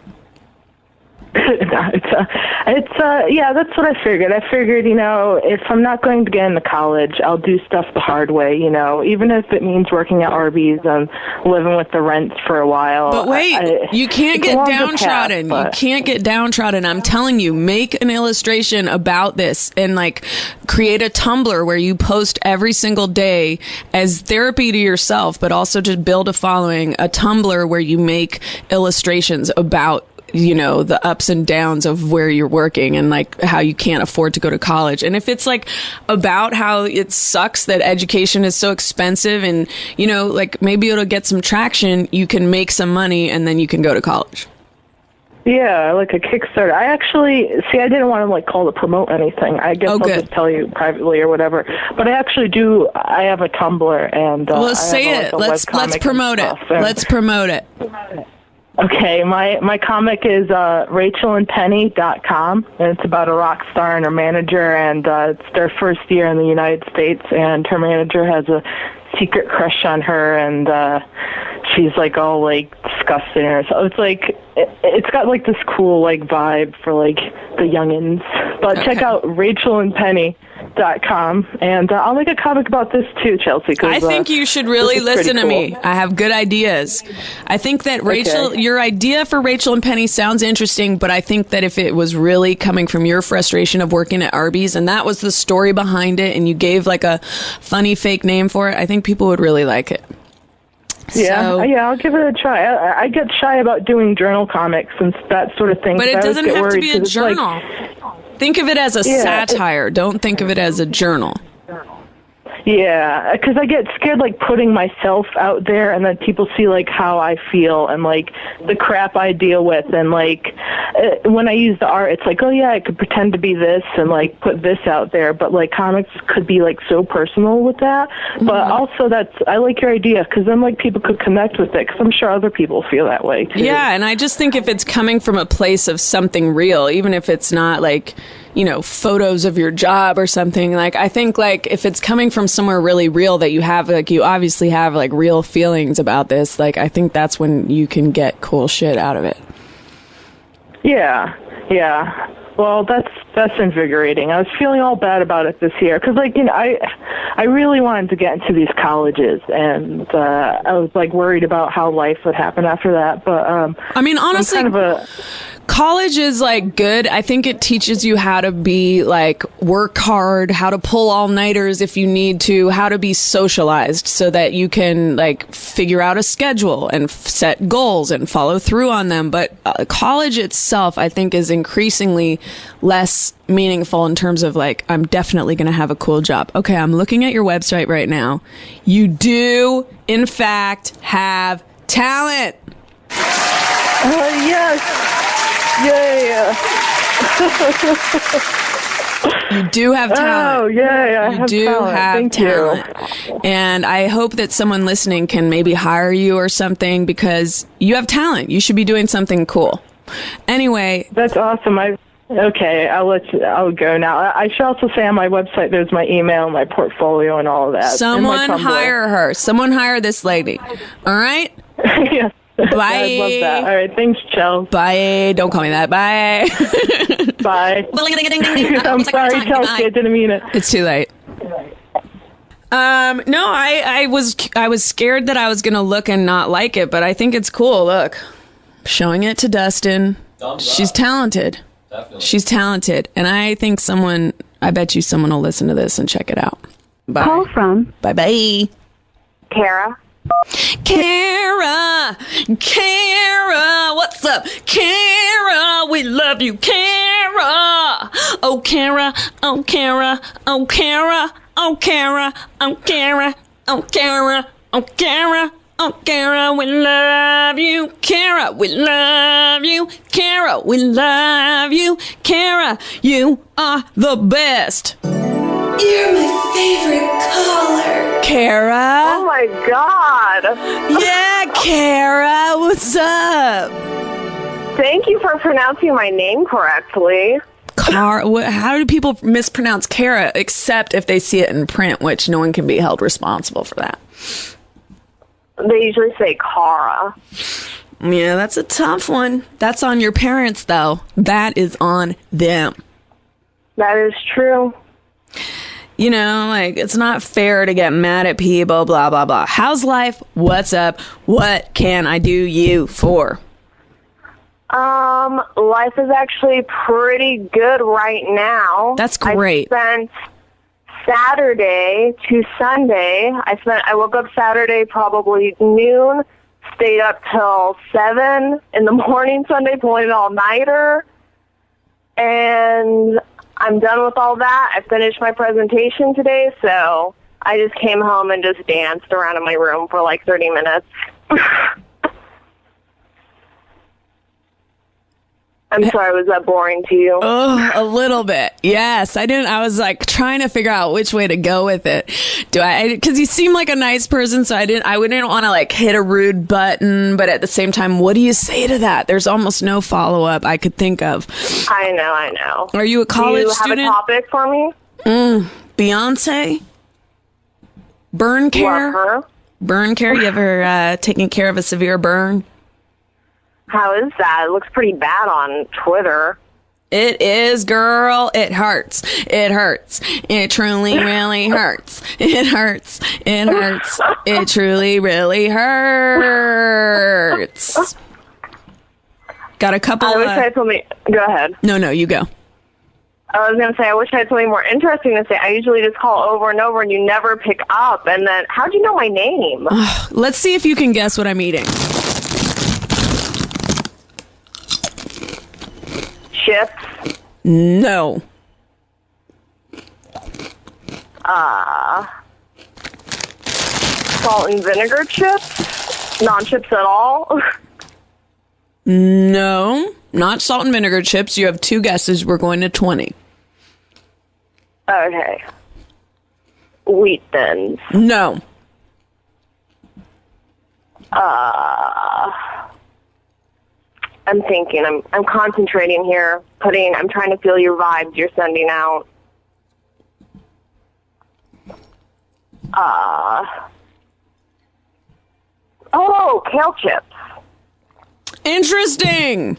Yeah, that's what I figured. I figured, if I'm not going to get into college, I'll do stuff the hard way, even if it means working at Arby's and living with the rent for a while. But wait, you can't get downtrodden. You can't get downtrodden. I'm telling you, make an illustration about this and create a Tumblr where you post every single day as therapy to yourself, but also to build a following, a Tumblr where you make illustrations about the ups and downs of where you're working and how you can't afford to go to college. And if it's about how it sucks that education is so expensive and, maybe it'll get some traction, you can make some money and then you can go to college. Yeah, like a Kickstarter. I actually, I didn't want to call to promote anything. I guess I'll just tell you privately or whatever. But I actually do, I have a Tumblr and well, say it. Let's promote it. Let's promote it. Okay, my comic is rachelandpenny.com, and it's about a rock star and her manager, and it's their first year in the United States, and her manager has a secret crush on her, and she's all disgusting her. So it's got this cool vibe for the youngins. But check out rachelandpenny.com, and I'll make a comic about this too, Chelsea. I think you should really listen to me. I have good ideas. I think that your idea for Rachel and Penny sounds interesting, but I think that if it was really coming from your frustration of working at Arby's and that was the story behind it and you gave a funny fake name for it, I think people would really like it. Yeah, I'll give it a try. I get shy about doing journal comics and that sort of thing. But it doesn't have to be a journal. Think of it as a satire. Don't think of it as a journal. Yeah, because I get scared, like, putting myself out there, and then people see, like, how I feel and, like, the crap I deal with. And, like, when I use the art, it's like, oh, yeah, I could pretend to be this and, like, put this out there. But, like, comics could be, like, so personal with that. But also, I like your idea, because then, like, people could connect with it, because I'm sure other people feel that way, too. Yeah, and I just think if it's coming from a place of something real, even if it's not, like, you know, photos of your job or something, like, I think, like, if it's coming from somewhere really real that you have, like, you obviously have, like, real feelings about this, like, I think that's when you can get cool shit out of it. Yeah. Well, that's invigorating. I was feeling all bad about it this year because, like, you know, I really wanted to get into these colleges, and I was, like, worried about how life would happen after that. But I mean, honestly, college is, like, good. I think it teaches you how to be, like, work hard, how to pull all-nighters if you need to, how to be socialized so that you can, like, figure out a schedule and set goals and follow through on them. But college itself, I think, is increasingly less meaningful in terms of, like, I'm definitely going to have a cool job. Okay, I'm looking at your website right now. You do, in fact, have talent. Yes. Yeah. You do have talent. Oh, yeah. You do have talent. And I hope that someone listening can maybe hire you or something because you have talent. You should be doing something cool. Anyway. That's awesome. Okay, I'll go now. I should also say on my website there's my email, my portfolio, and all of that. Someone hire her. Someone hire this lady. All right? Yes. Bye. I love that. All right, thanks, Chelsea. Bye. Don't call me that. Bye. Bye. I'm sorry, Chelsea. I didn't mean it. It's too late. No, I was scared that I was gonna look and not like it, but I think it's cool. Look, showing it to Dustin. She's talented. Definitely. She's talented, and I think I bet you someone will listen to this and check it out. Bye. Call from. Bye. Kara, what's up? Kara, we love you, Kara. Oh, Kara, oh, Kara, oh, Kara, oh, Kara, oh, Kara, oh, Kara, oh, Kara. Oh, Kara, we love you. Kara, we love you. Kara, we love you. Kara, you are the best. You're my favorite caller. Kara? Oh, my God. Yeah, Kara, what's up? Thank you for pronouncing my name correctly. How do people mispronounce Kara except if they see it in print, which no one can be held responsible for that? They usually say Kara. Yeah, that's a tough one. That's on your parents, though. That is on them. That is true. You know, like, it's not fair to get mad at people, blah, blah, blah. How's life? What's up? What can I do you for? Life is actually pretty good right now. That's great. I spent Saturday to Sunday. I woke up Saturday probably noon, stayed up till 7 in the morning Sunday, pulling an all-nighter, and I'm done with all that. I finished my presentation today, so I just came home and just danced around in my room for like 30 minutes. I'm sorry, was that boring to you? Oh, a little bit. Yes, I was like trying to figure out which way to go with it. Because you seem like a nice person, so I wouldn't want to like hit a rude button, but at the same time, what do you say to that? There's almost no follow-up I could think of. I know. Are you a college student? Do you have a topic for me? Beyonce? Burn care? Love her. Burn care? You ever taken care of a severe burn? How is that? It looks pretty bad on Twitter. It is, girl. It hurts. It hurts. It truly, really hurts. It hurts. It hurts. It truly, really hurts. Got a couple I wish I had something. Go ahead. No, you go. I was going to say, I wish I had something more interesting to say. I usually just call over and over and you never pick up. And then, how'd you know my name? Let's see if you can guess what I'm eating. Chips? No. salt and vinegar chips? Non-chips at all? No, not salt and vinegar chips. You have 2 guesses. We're going to 20. Okay. Wheat thins. No. I'm thinking. I'm concentrating here. I'm trying to feel your vibes you're sending out. Kale chips. Interesting.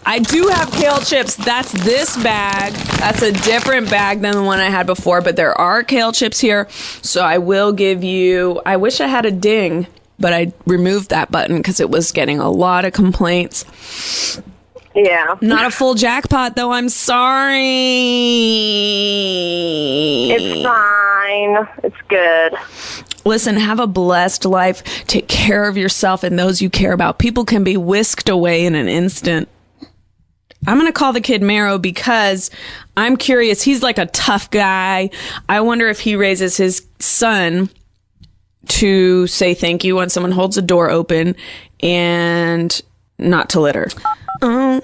I do have kale chips. That's this bag. That's a different bag than the one I had before, but there are kale chips here. So I will give you, I wish I had a ding, but I removed that button because it was getting a lot of complaints. Yeah. Not a full jackpot, though. I'm sorry. It's fine. It's good. Listen, have a blessed life. Take care of yourself and those you care about. People can be whisked away in an instant. I'm going to call the kid Marrow because I'm curious. He's like a tough guy. I wonder if he raises his son to say thank you when someone holds a door open and not to litter. Oh.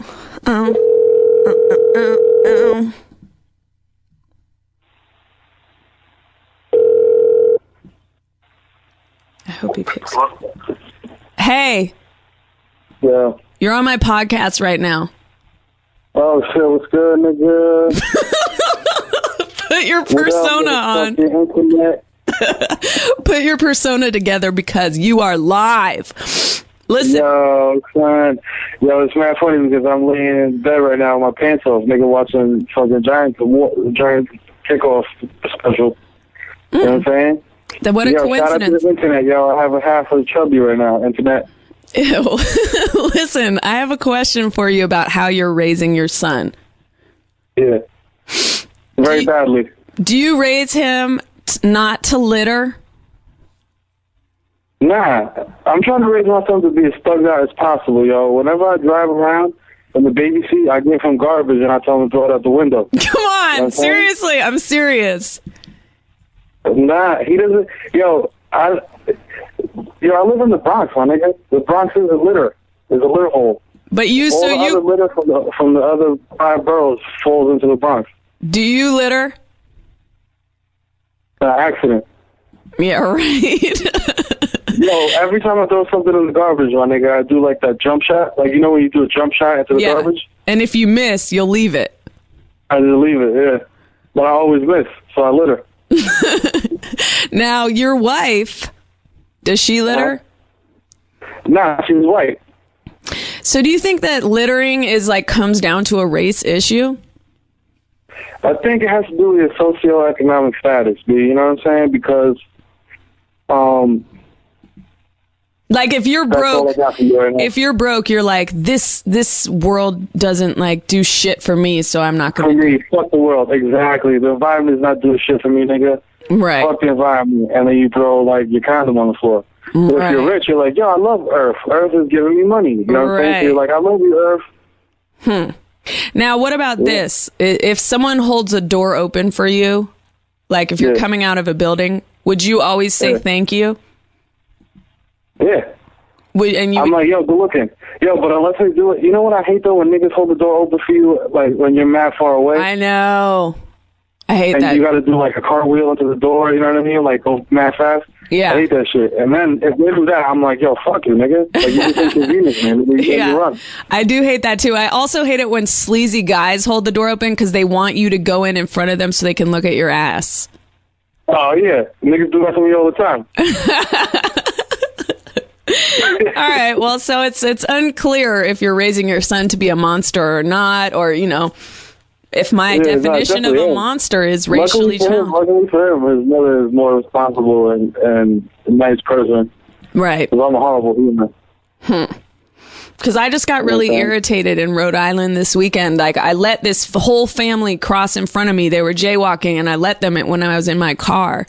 I hope he picks up. Hey. Yeah. You're on my podcast right now. Oh, shit, what's good, nigga? Put your persona on. Put your persona together because you are live. Listen. Yo, son. Yo, it's mad funny because I'm laying in bed right now with my pants off, nigga, watching fucking Giants kickoff special. You know what I'm saying? What a coincidence. Shout out to the internet, yo. I have a half of chubby right now, internet. Ew. Listen, I have a question for you about how you're raising your son. Yeah. Very badly. Do you raise him not to litter? Nah. I'm trying to raise my son to be as thugged out as possible, yo. Whenever I drive around in the baby seat, I give him garbage and I tell him to throw it out the window. Come on. You know seriously. I'm serious. Nah, he doesn't. I live in the Bronx, my nigga. The Bronx is a litter. There's a litter hole. But other litter from the other 5 boroughs falls into the Bronx. Do you litter? Accident. Yeah, right. Yo, every time I throw something in the garbage, my nigga, I do like that jump shot. Like, you know when you do a jump shot into the garbage? And if you miss, you'll leave it. I just leave it, yeah. But I always miss, so I litter. Now, your wife, does she litter? Nah, she's white. So do you think that littering is comes down to a race issue? I think it has to do with your socioeconomic status, B. You know what I'm saying? Because, if you're broke, you're like, this world doesn't do shit for me, so I'm not going to. Fuck the world, exactly. The environment is not doing shit for me, nigga. Right. Fuck the environment, and then you throw your condom on the floor. But if you're rich, you're like, yo, I love Earth. Earth is giving me money. You know what I'm saying? So you're like, I love you, Earth. Now, what about this? If someone holds a door open for you, if you're coming out of a building, would you always say thank you? Yeah. I'm like, yo, good looking. Yo, but unless they do it, you know what I hate though? When niggas hold the door open for you, when you're mad far away. I know. I hate that. And you got to do a cartwheel into the door, you know what I mean? Go mad fast. Yeah. I hate that shit. And then if they do that, I'm like, yo, fuck you, nigga. You just inconvenience, man. You run. I do hate that too. I also hate it when sleazy guys hold the door open because they want you to go in front of them so they can look at your ass. Oh, yeah. Niggas do that to me all the time. All right. Well, so it's unclear if you're raising your son to be a monster or not, or, if my definition of a monster is racially challenged. Luckily for him, his mother is more responsible and a nice person. Right. Because I'm a horrible human. Because I just got really irritated in Rhode Island this weekend. I let this whole family cross in front of me. They were jaywalking, and I let them when I was in my car.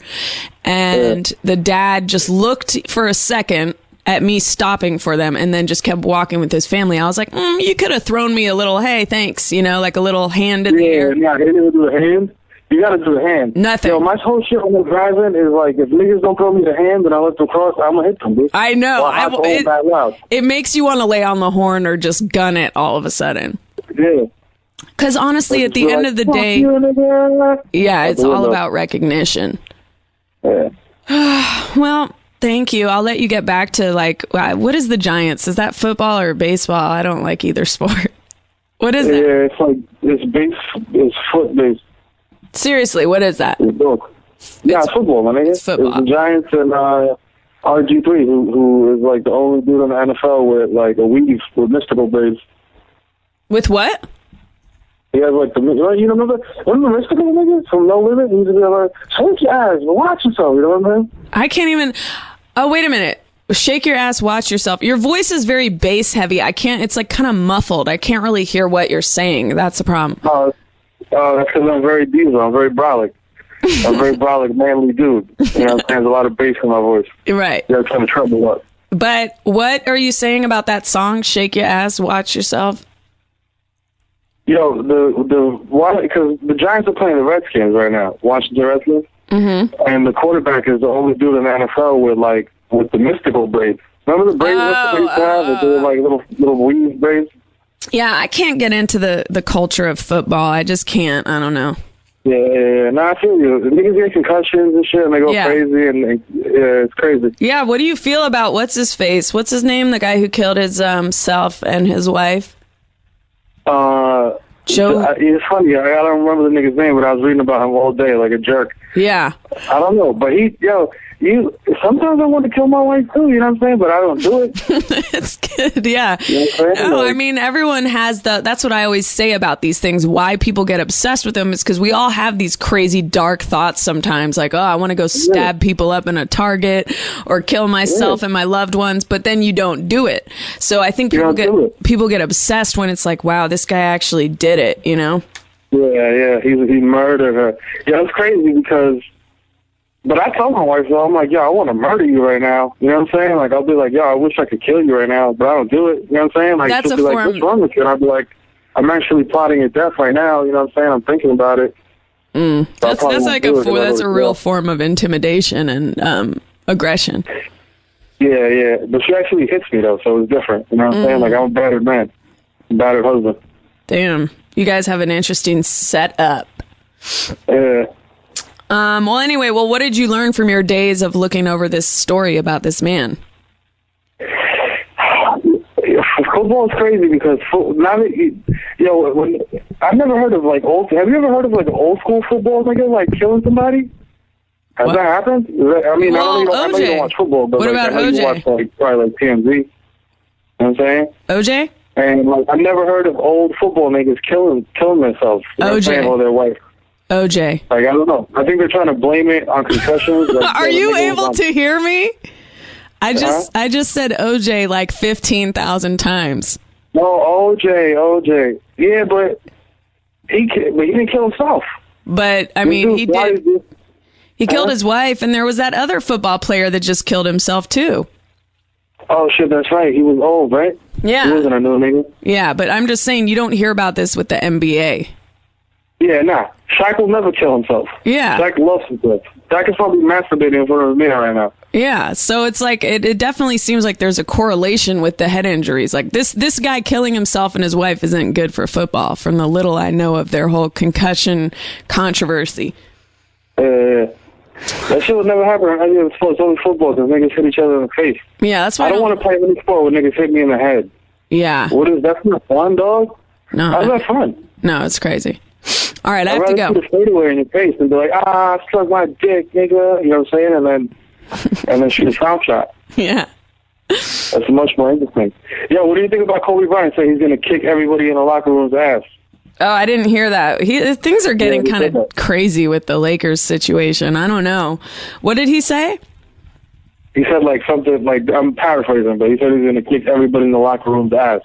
And the dad just looked for a second at me stopping for them and then just kept walking with his family. I was like, you could have thrown me a little, hey, thanks, a little hand in the air. Yeah, he didn't do a hand. You gotta do the hand. Nothing. Yo, my whole shit when I'm driving is like, if niggas don't throw me the hand and I let them cross, I'm gonna hit them, bitch. I know. Loud. It makes you want to lay on the horn or just gun it all of a sudden. Yeah. Because honestly, at the end of the day, yeah, it's all about recognition. Yeah. Well, thank you. I'll let you get back to, like, what is the Giants? Is that football or baseball? I don't like either sport. What is it? Yeah, it's like, it's foot-based. Seriously, what is that? It's football, my nigga. It's football. It's the Giants and RG3, who is like the only dude in the NFL with like a weave with mystical braids. With what? He has like you remember mystical niggas from No Limit? He used to be like, shake your ass, but watch yourself. You know what I mean? I can't even. Oh, wait a minute. Shake your ass, watch yourself. Your voice is very bass heavy. I can't. It's like kind of muffled. I can't really hear what you're saying. That's the problem. That's because I'm very diesel. I'm very brolic. I'm a very brolic, manly dude. You know what I'm saying? There's a lot of bass in my voice. Right. You gotta turn the treble up. But what are you saying about that song, Shake Your Ass, Watch Yourself? Yo, because the Giants are playing the Redskins right now, Washington Redskins. Mm-hmm. And the quarterback is the only dude in the NFL with the mystical braids. Remember the braids that they used to have? They were like little weave braids? Yeah, I can't get into the culture of football. I just can't. I don't know. Yeah. No, I feel you. The niggas get concussions and shit, and they go crazy, and it's crazy. Yeah, what do you feel about what's his face? What's his name? The guy who killed his self and his wife. Joe. It's funny. I don't remember the nigga's name, but I was reading about him all day like a jerk. Yeah. I don't know, but sometimes I want to kill my wife too, you know what I'm saying? But I don't do it. It's good, yeah. You know what I'm saying? No, I mean, everyone has that's what I always say about these things. Why people get obsessed with them is because we all have these crazy dark thoughts sometimes, like, oh, I want to go stab people up in a Target or kill myself and my loved ones, but then you don't do it. So I think people get obsessed when it's like, wow, this guy actually did it, you know? Yeah, he murdered her. Yeah, it's crazy because... But I tell my wife, though, I'm like, yo, I want to murder you right now. You know what I'm saying? Like, I'll be like, yo, I wish I could kill you right now, but I don't do it. You know what I'm saying? Like, That's she'll be like, what's wrong with you? And I'll be like, I'm actually plotting your death right now. You know what I'm saying? I'm thinking about it. That's like that's a real form of intimidation and aggression. Yeah. But she actually hits me, though, so it's different. You know what I'm saying? Like, I'm a battered man. Battered husband. Damn. You guys have an interesting setup. Yeah. Well, anyway, what did you learn from your days of looking over this story about this man? Football is crazy because I've never heard of like have you ever heard of like old school football nigga like killing somebody? Has that happened? I know you don't watch football, but what like, about I know OJ? you watch like probably like TMZ. You know what I'm saying? OJ? And like I've never heard of old football niggas killing themselves. You know what I'm saying, or their wife. OJ. Like, I don't know. I think they're trying to blame it on concussions. Like, Are you able to hear me? I just said OJ like 15,000 times. No, OJ. Yeah, but he didn't kill himself. But I mean, he did. He killed his wife, and there was that other football player that just killed himself too. Oh shit, that's right. He was old, right? Yeah. He wasn't a new nigga. Yeah, but I'm just saying you don't hear about this with the NBA. Yeah, nah. Shaq will never kill himself. Yeah. Shaq loves himself. Shaq is probably masturbating in front of his mirror right now. Yeah, so it's like, it definitely seems like there's a correlation with the head injuries. Like, this guy killing himself and his wife isn't good for football, from the little I know of their whole concussion controversy. That shit would never happen. It's only football because niggas hit each other in the face. Yeah, that's why I don't want to play any sport where niggas hit me in the head. Yeah. That's not fun, dog? No. How's that fun? No, it's crazy. All right, I have to go. I'd rather put a fadeaway in your face and be like, suck my dick, nigga. You know what I'm saying? And then shoot a foul shot. Yeah. That's much more interesting. Yo, what do you think about Kobe Bryant saying he's going to kick everybody in the locker room's ass? Oh, I didn't hear that. Things are getting kind of crazy with the Lakers situation. I don't know. What did he say? He said like something like, I'm paraphrasing, but he said he's going to kick everybody in the locker room's ass.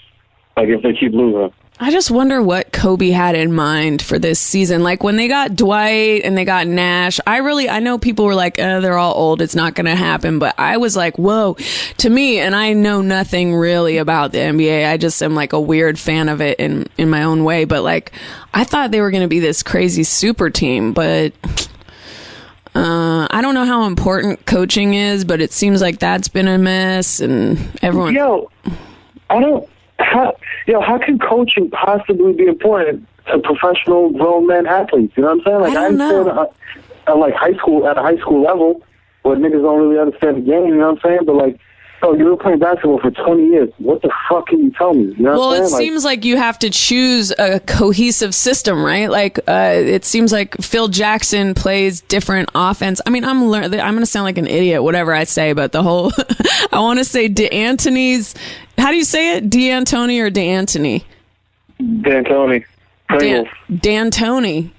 Like if they keep losing. I just wonder what Kobe had in mind for this season. Like when they got Dwight and they got Nash, I know people were like, they're all old, it's not going to happen. But I was like, whoa, to me, and I know nothing really about the NBA. I just am like a weird fan of it in my own way. But like, I thought they were going to be this crazy super team, but I don't know how important coaching is, but it seems like that's been a mess and everyone. How can coaching possibly be important to professional grown men athletes? You know what I'm saying? Like I don't know. At like high school level, where niggas don't really understand the game. You know what I'm saying? But like, you were playing basketball for 20 years. What the fuck can you tell me? You know what I'm saying? Seems like you have to choose a cohesive system, right? Like, it seems like Phil Jackson plays different offense. I mean, I'm going to sound like an idiot, whatever I say, but the whole, I want to say DeAntoni's, how do you say it? D'Antoni or DeAntoni? D'Antoni. D'Antoni.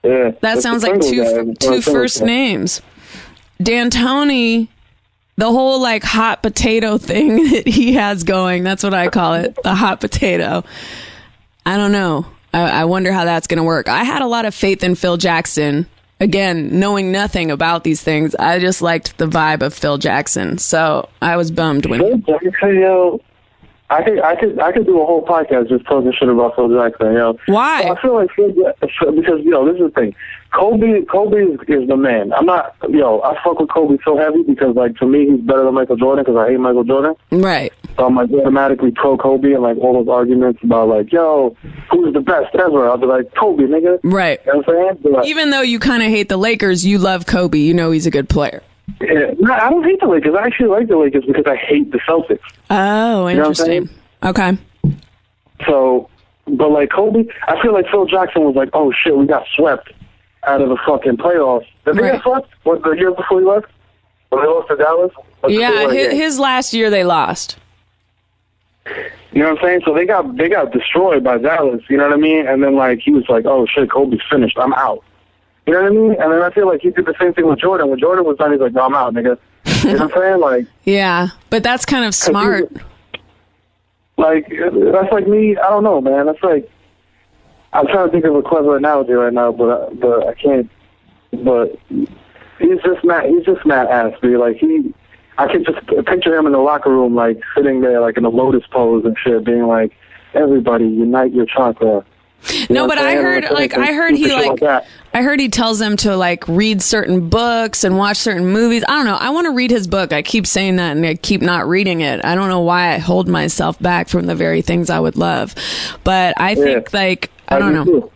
Yeah. That sounds like two first names. D'Antoni. The whole like hot potato thing that he has going, that's what I call it, the hot potato. I don't know. I wonder how that's going to work. I had a lot of faith in Phil Jackson. Again, knowing nothing about these things, I just liked the vibe of Phil Jackson. So I was bummed when. Phil Jackson, I could do a whole podcast just talking shit about Phil Jackson, Why? So I feel like because this is the thing. Kobe is the man. I'm not, I fuck with Kobe so heavy because, like, to me, he's better than Michael Jordan because I hate Michael Jordan. Right. So I'm, like, automatically pro Kobe and, like, all those arguments about, like, who's the best ever? I'll be like, Kobe, nigga. Right. You know what I'm saying? Like, even though you kind of hate the Lakers, you love Kobe. You know he's a good player. Yeah, no, I don't hate the Lakers. I actually like the Lakers because I hate the Celtics. Oh, interesting. Okay. So, but, like, Kobe, I feel like Phil Jackson was like, oh, shit, we got swept out of the fucking playoffs. Did they get swept? What, the year before he left? When they lost to Dallas? Yeah, his last year they lost. You know what I'm saying? So they got destroyed by Dallas, you know what I mean? And then, like, he was like, oh, shit, Kobe's finished. I'm out. You know what I mean? And then I feel like he did the same thing with Jordan. When Jordan was done, he's like, no, I'm out, nigga. You know what I'm saying? Like, yeah, but that's kind of smart. Like, that's like me, I don't know, man. That's like, I'm trying to think of a clever analogy right now, but I can't. But he's just Matt Ashby. Like I can just picture him in the locker room, like sitting there, like in a lotus pose and shit, being like, "Everybody, unite your chakra." No, but I heard he tells them to like read certain books and watch certain movies. I don't know. I want to read his book. I keep saying that and I keep not reading it. I don't know why I hold myself back from the very things I would love. But I think I don't know.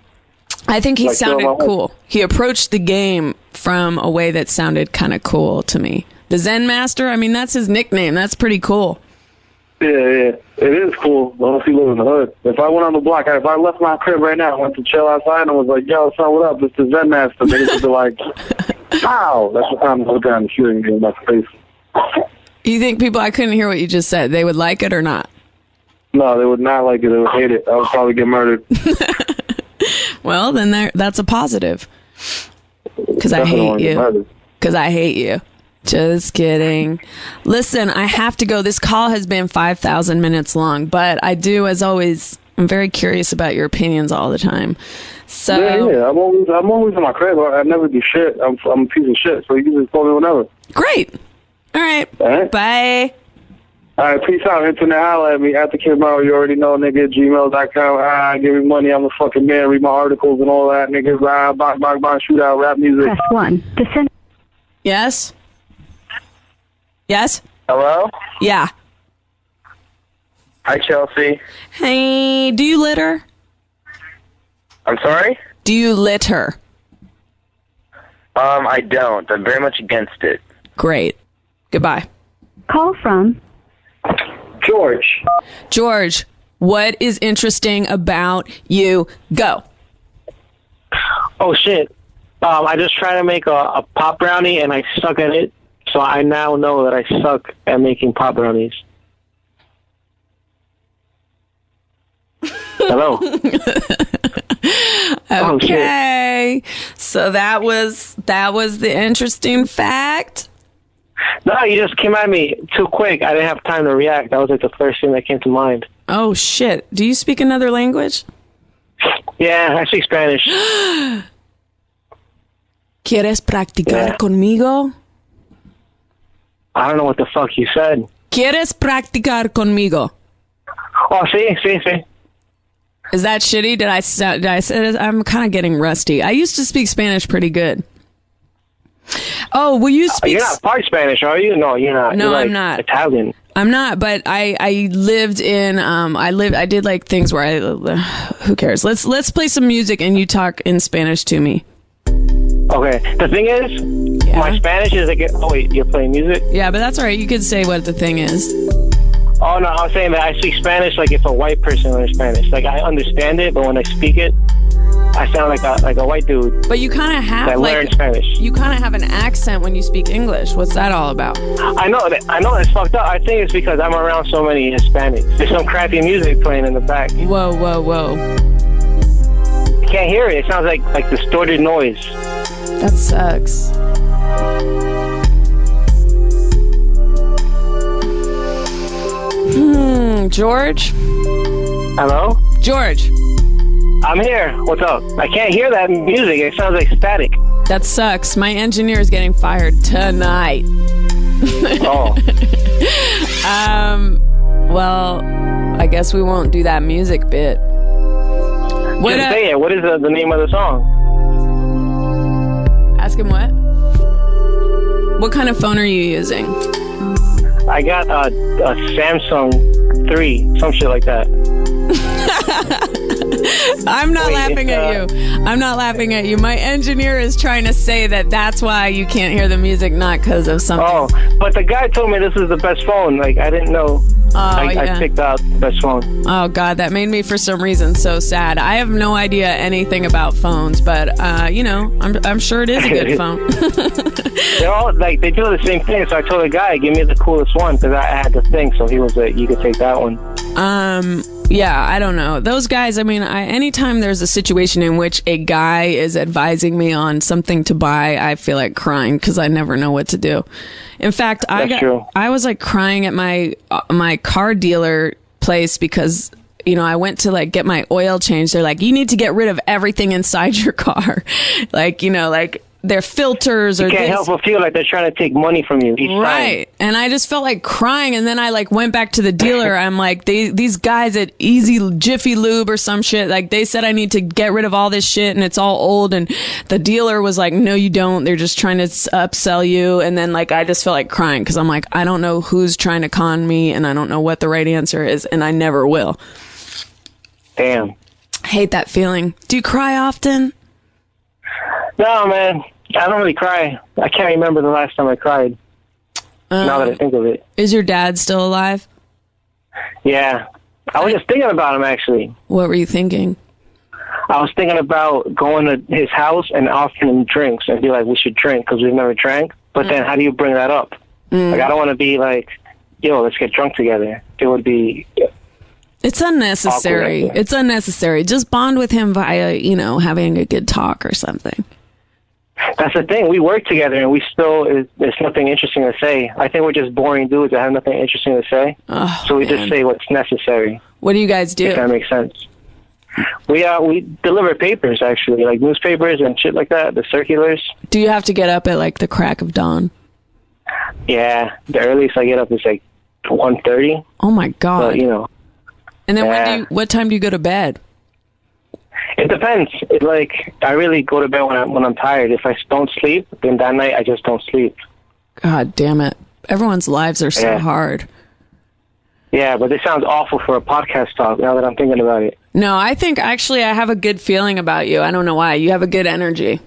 I think he sounded cool. He approached the game from a way that sounded kind of cool to me. The Zen Master, I mean, that's his nickname. That's pretty cool. Yeah, it is cool. Unless you live in the hood. If I went on the block, if I left my crib right now, went to chill outside and was like, yo, son, what up? This is Zen Master. Niggas would be like, how? That's what time to look down and shooting me in my face. You think people, I couldn't hear what you just said, they would like it or not? No, they would not like it. They would hate it. I would probably get murdered. Well, then that's a positive. Because I hate you. Because I hate you. Just kidding. Listen, I have to go. This call has been 5,000 minutes long, but I do, as always, I'm very curious about your opinions all the time. So yeah. I'm always in my crib. I never do shit. I'm a piece of shit, so you can just call me whenever. Great. All right. Bye. All right, peace out. Internet, holla at me. At the Kid Maro, you already know, nigga, gmail.com. Give me money. I'm a fucking man. Read my articles and all that, nigga. Bang, shoot out, rap music. Press 1 to send. Yes? Yes? Hello? Yeah. Hi, Chelsea. Hey, do you litter? I'm sorry? Do you litter? I don't. I'm very much against it. Great. Goodbye. Call from George. George, what is interesting about you? Go. Oh, shit. I just tried to make a pop brownie, and I suck at it. So I now know that I suck at making pop brownies. Hello. Okay. So that was the interesting fact. No, you just came at me too quick. I didn't have time to react. That was like the first thing that came to mind. Oh, shit. Do you speak another language? Yeah, I speak Spanish. ¿Quieres practicar conmigo? I don't know what the fuck you said. ¿Quieres practicar conmigo? Oh, sí. Is that shitty? Did I say it? I'm kind of getting rusty. I used to speak Spanish pretty good. Oh, will you speak? You're not part Spanish, are you? No, you're not. No, you're I'm not. Italian. I'm not, but I lived in I did like things where who cares? Let's play some music and you talk in Spanish to me. Okay. The thing is, my Spanish is like. Oh wait, you're playing music? Yeah, but that's all right. You could say what the thing is. Oh no, I was saying that I speak Spanish like if a white person learns Spanish. Like I understand it, but when I speak it, I sound like a white dude. But you kind of have learn Spanish. You kind of have an accent when you speak English. What's that all about? I know it's fucked up. I think it's because I'm around so many Hispanics. There's some crappy music playing in the back. Whoa. You can't hear it. It sounds like distorted noise. That sucks. George? Hello? George. I'm here. What's up? I can't hear that music. It sounds like static. That sucks. My engineer is getting fired tonight. Oh. Well, I guess we won't do that music bit. Just say it. What is the name of the song? Ask him what? What kind of phone are you using? I got a Samsung 3, some shit like that. I'm not laughing at you. I'm not laughing at you. My engineer is trying to say that that's why you can't hear the music, not because of something. Oh, but the guy told me this is the best phone. Like, I didn't know. I picked out the best phone. Oh, God, that made me, for some reason, so sad. I have no idea anything about phones, but, I'm sure it is a good phone. They're all, they do the same thing. So I told the guy, give me the coolest one, because I had the thing. So he was like, you could take that one. Yeah, I don't know. Those guys, anytime there's a situation in which a guy is advising me on something to buy, I feel like crying because I never know what to do. In fact, I was like crying at my car dealer place because, I went to get my oil change. They're like, you need to get rid of everything inside your car. Their filters or you can't help but feel like they're trying to take money from you each right time. And I just felt like crying, and then I went back to the dealer. I'm like, these guys at Jiffy Lube or some shit, they said I need to get rid of all this shit and it's all old, and the dealer was like, no you don't, they're just trying to upsell you. And then I just felt like crying because I'm like, I don't know who's trying to con me, and I don't know what the right answer is, and I never will. Damn. I hate that feeling. Do you cry often? No, man. I don't really cry. I can't remember the last time I cried. Now that I think of it. Is your dad still alive? Yeah. I was just thinking about him, actually. What were you thinking? I was thinking about going to his house and offering him drinks and be like, we should drink because we've never drank. But then how do you bring that up? I don't want to be like, yo, let's get drunk together. It would be... It's unnecessary. It's unnecessary. Just bond with him via, having a good talk or something. That's the thing. We work together, and we still there's nothing interesting to say. I think we're just boring dudes that have nothing interesting to say. Oh, so we just say what's necessary. What do you guys do? If that makes sense. We deliver papers, actually, like newspapers and shit like that, the circulars. Do you have to get up at the crack of dawn? Yeah, the earliest I get up is 1:30. Oh my God! But, and then what time do you go to bed? It depends. I really go to bed when I'm tired. If I don't sleep, then that night I just don't sleep. God damn it! Everyone's lives are so hard. Yeah, but this sounds awful for a podcast talk. Now that I'm thinking about it. No, I think actually I have a good feeling about you. I don't know why. You have a good energy.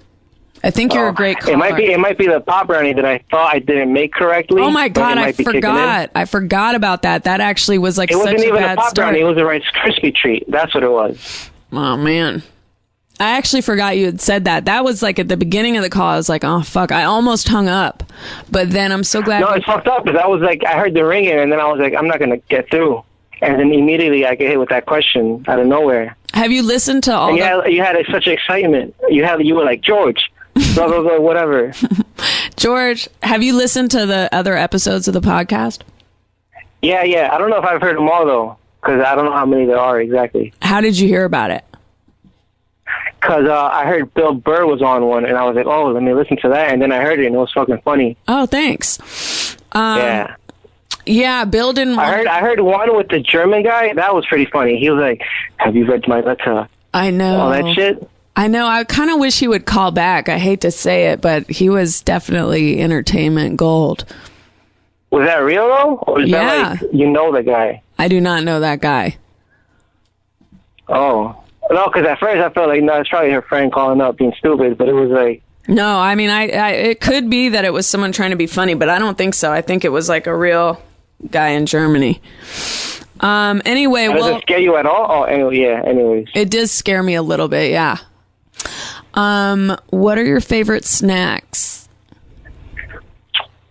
I think you're a great caller. It might be the pop brownie that I thought I didn't make correctly. Oh my God, I forgot. I forgot about that. That actually was such a bad start. It wasn't even a pop brownie. It was a Rice Krispie treat. That's what it was. Oh man. I actually forgot you had said that. That was at the beginning of the call. I was like, oh fuck, I almost hung up. But then I'm so glad. No, it's fucked up because I was I heard the ringing and then I was like, I'm not going to get through. And then immediately I get hit with that question out of nowhere. Have you listened to all you had such excitement. You were like, George, blah, blah, blah, whatever. George, have you listened to the other episodes of the podcast? Yeah. I don't know if I've heard them all, though. because I don't know how many there are exactly. How did you hear about it? Because I heard Bill Burr was on one, and I was like, oh, let me listen to that. And then I heard it, and it was fucking funny. Oh, thanks. Yeah. Yeah, Bill didn't. I heard one with the German guy. That was pretty funny. He was like, have you read my letter? I know. All that shit. I know. I kind of wish he would call back. I hate to say it, but he was definitely entertainment gold. Was that real, though? Or is that like, you know the guy? I do not know that guy. Oh. No, because at first I felt like, no, it's probably her friend calling up being stupid, but it was like... No, I mean, it could be that it was someone trying to be funny, but I don't think so. I think it was like a real guy in Germany. Anyway, does it scare you at all? Oh, anyway, yeah, anyways. It does scare me a little bit, yeah. What are your favorite snacks?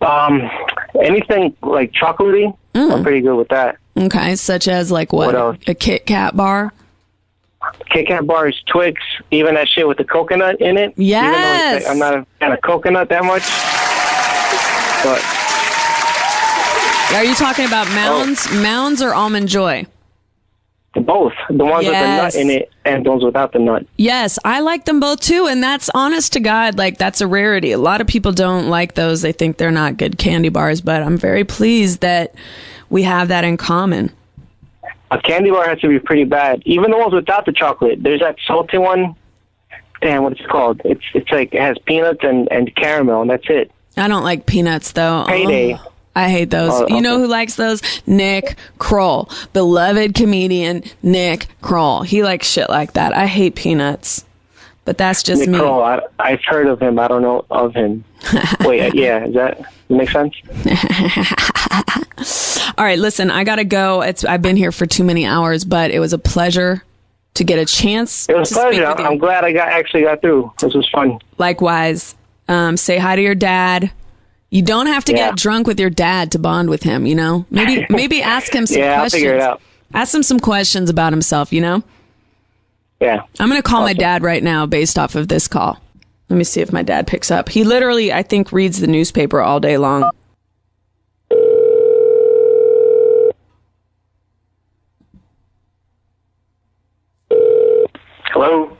Anything like chocolatey, I'm pretty good with that. Okay, such as like what? What else? A Kit Kat bar? Kit Kat bars, Twix, even that shit with the coconut in it. Yes. Even though I'm not a fan of coconut that much. But are you talking about Mounds or Almond Joy? Both. The ones with the nut in it and those without the nut. Yes, I like them both too, and that's honest to God, like that's a rarity. A lot of people don't like those. They think they're not good candy bars, but I'm very pleased that we have that in common. A candy bar has to be pretty bad. Even the ones without the chocolate. There's that salty one. Damn, what's it called? It's like it has peanuts and caramel, and that's it. I don't like peanuts though. Payday. Oh, I hate those. Oh, okay. You know who likes those? Nick Kroll, beloved comedian Nick Kroll. He likes shit like that. I hate peanuts, but that's just Nick me. Kroll, I've heard of him. I don't know of him. Wait, yeah, does that make sense? All right, listen, I gotta go. I've been here for too many hours, but it was a pleasure to get a chance. It was a pleasure. I'm glad I actually got through. This was fun. Likewise. Say hi to your dad. You don't have to get drunk with your dad to bond with him, you know? Maybe ask him some questions. I'll figure it out. Ask him some questions about himself, you know? Yeah. I'm going to call my dad right now based off of this call. Let me see if my dad picks up. He literally, I think, reads the newspaper all day long. Hello?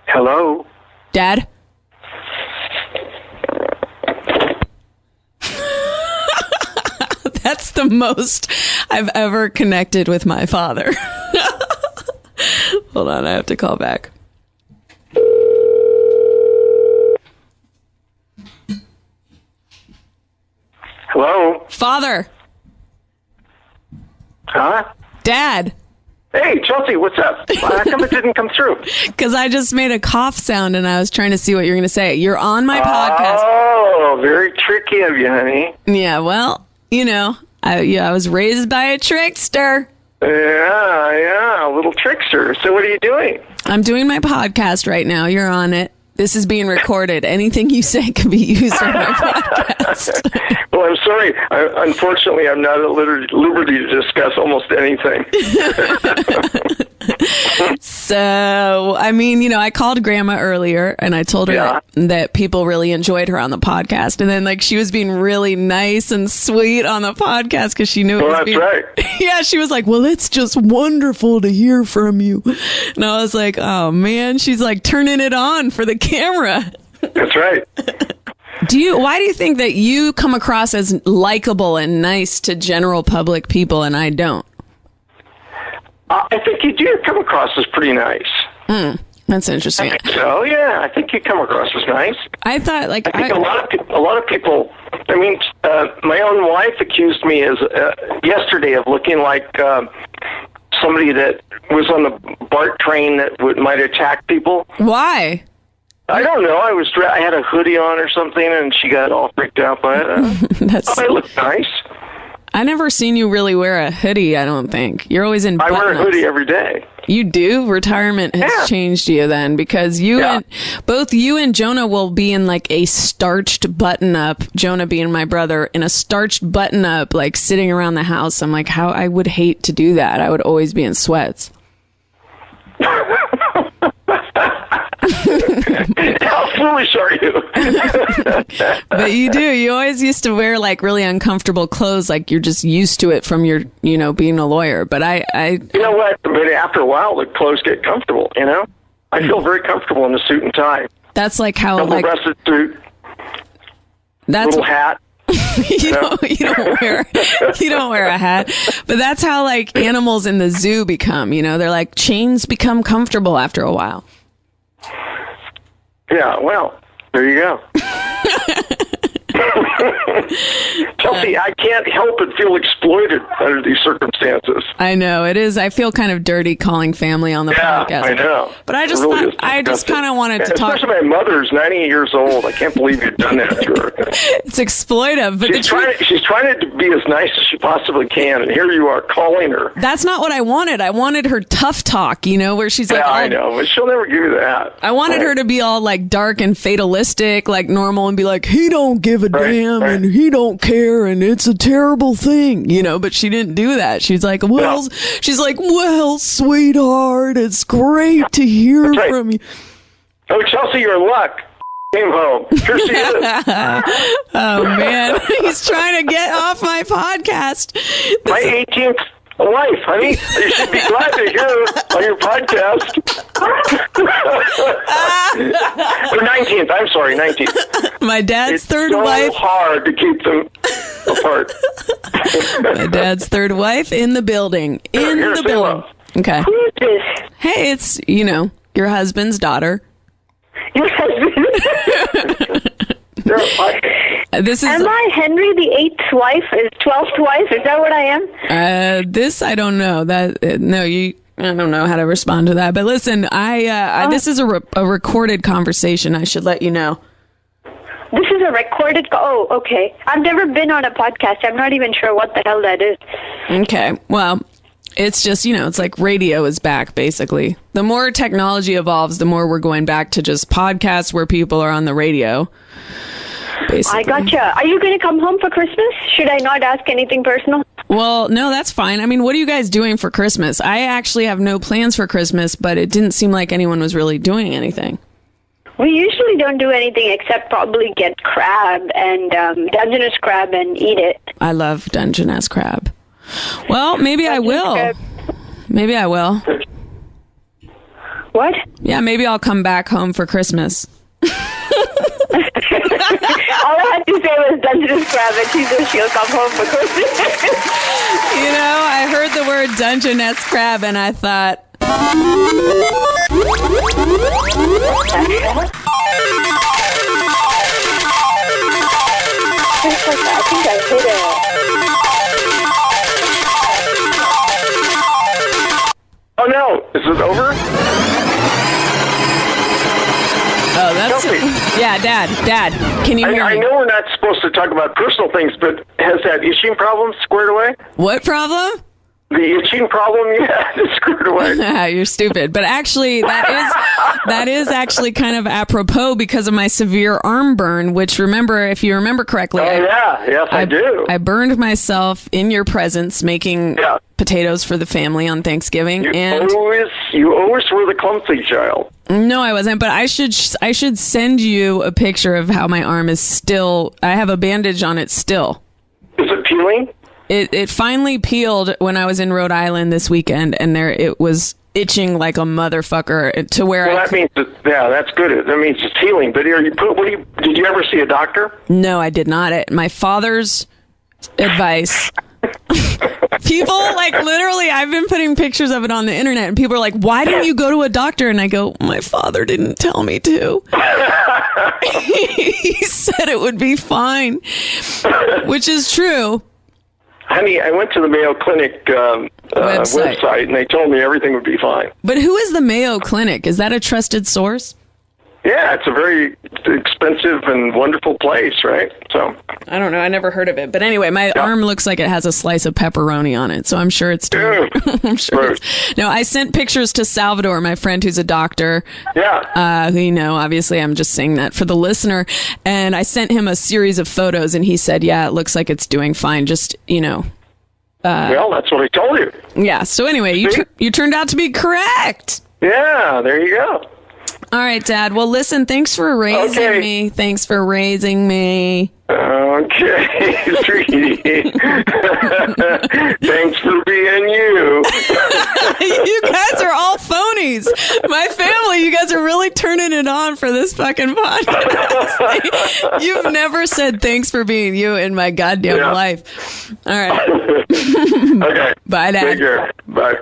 Hello? Dad? That's the most I've ever connected with my father. Hold on, I have to call back. Hello? Father. Huh? Dad. Hey, Chelsea, what's up? How come it didn't come through? Because I just made a cough sound and I was trying to see what you're going to say. You're on my podcast. Oh, very tricky of you, honey. Yeah, well, you know, I was raised by a trickster. Yeah, a little trickster. So what are you doing? I'm doing my podcast right now. You're on it. This is being recorded. Anything you say can be used on my podcast. Well, I'm sorry. Unfortunately, I'm not at liberty to discuss almost anything. So, I mean, you know, I called Grandma earlier and I told her that people really enjoyed her on the podcast. And then, like, she was being really nice and sweet on the podcast because she knew it was that's right. Yeah, she was like, well, it's just wonderful to hear from you. And I was like, oh, man, she's like turning it on for the camera. That's right. Why do you think that you come across as likable and nice to general public people and I don't? I think you do come across as pretty nice. That's interesting. I think so, yeah. I think you come across as nice. I thought, like, I think a lot of people. I mean, my own wife accused me yesterday of looking like somebody that was on the BART train that might attack people. Why? I don't know. I had a hoodie on or something, and she got all freaked out by it. I look nice. I never seen you really wear a hoodie, I don't think. You're always in button-ups. I wear a hoodie every day. You do? Retirement has changed you then, because both you and Jonah will be in like a starched button-up, Jonah being my brother, in a starched button-up, like sitting around the house. I'm like, how I would hate to do that. I would always be in sweats. How foolish are you? But you do. You always used to wear like really uncomfortable clothes, like you're just used to it from your, being a lawyer. But I You know what? But after a while, the clothes get comfortable, I feel very comfortable in the suit and tie. That's like how, double-breasted suit, little hat. you don't wear a hat, but that's how like animals in the zoo become. They're like chains become comfortable after a while. Yeah, well, there you go. Chelsea, I can't help but feel exploited under these circumstances. I know it is. I feel kind of dirty calling family on the podcast. I know. But I just kind of wanted to talk. Especially my mother's 90 years old. I can't believe you've done that to her. It's exploitive. But she's trying to be as nice as she possibly can, and here you are calling her. That's not what I wanted. I wanted her tough talk, where she's like, I know, but she'll never give you that. I wanted her to be all like dark and fatalistic, like normal, and be like, he don't give a damn, and he don't care, and it's a terrible thing, but she didn't do that. She's like, well, sweetheart, it's great to hear from you. Oh, Chelsea, you're in luck. Came home. Here she is. Oh, man. He's trying to get off my podcast. My 18th wife, honey. You should be glad to hear on your podcast. Or 19th. I'm sorry, 19th. My dad's third wife. It's so hard to keep them apart. My dad's third wife in the building. Okay. Who is this? Hey, it's, your husband's daughter. Your husband? Am I Henry the 8th wife? 12th wife? Is that what I am? This I don't know. I don't know how to respond to that. But listen, this is a recorded conversation. I should let you know. This is a recorded. Oh, okay. I've never been on a podcast. I'm not even sure what the hell that is. Okay. Well, it's just, it's like radio is back, basically. The more technology evolves, the more we're going back to just podcasts where people are on the radio. Basically. I gotcha. Are you going to come home for Christmas? Should I not ask anything personal? Well, no, that's fine. I mean, what are you guys doing for Christmas? I actually have no plans for Christmas, but it didn't seem like anyone was really doing anything. We usually don't do anything except probably get crab and Dungeness crab and eat it. I love Dungeness crab. Well, maybe I will. Maybe I will. What? Yeah, maybe I'll come back home for Christmas. All I had to say was Dungeness crab, and she said she'll come home for Christmas. I heard the word Dungeness crab, and I thought... I think I hit it. Oh, no. Is it over? Oh, that's... Yeah, Dad, can you hear me? I know we're not supposed to talk about personal things, but has that itching problem squared away? What problem? The itching problem you had is squared away. You're stupid. But actually, that is actually kind of apropos because of my severe arm burn, which, if you remember correctly... Oh, yeah. Yes, I do. I burned myself in your presence making potatoes for the family on Thanksgiving. You always were the clumsy child. No, I wasn't. But I should send you a picture of how my arm is still... I have a bandage on it still. Is it peeling? It finally peeled when I was in Rhode Island this weekend, and it was itching like a motherfucker to where that's good. That means it's healing. But did you ever see a doctor? No, I did not. My father's advice. People literally, I've been putting pictures of it on the internet, and people are like, "Why didn't you go to a doctor?" And I go, "My father didn't tell me to." He said it would be fine, which is true. Honey, I went to the Mayo Clinic website, and they told me everything would be fine. But who is the Mayo Clinic? Is that a trusted source? Yeah, it's a very expensive and wonderful place, right? So I don't know. I never heard of it. But anyway, my arm looks like it has a slice of pepperoni on it, so I'm sure it's doing I'm sure No, I sent pictures to Salvador, my friend who's a doctor. Yeah. Who, obviously I'm just saying that for the listener. And I sent him a series of photos, and he said, yeah, it looks like it's doing fine. Just, well, that's what I told you. Yeah. So anyway, you turned out to be correct. Yeah, there you go. All right, Dad. Well, listen, thanks for raising me. Thanks for raising me. Okay, sweetie. Thanks for being you. You guys are all phonies. My family, you guys are really turning it on for this fucking podcast. You've never said thanks for being you in my goddamn life. All right. Okay. Bye, Dad. Take care. Bye.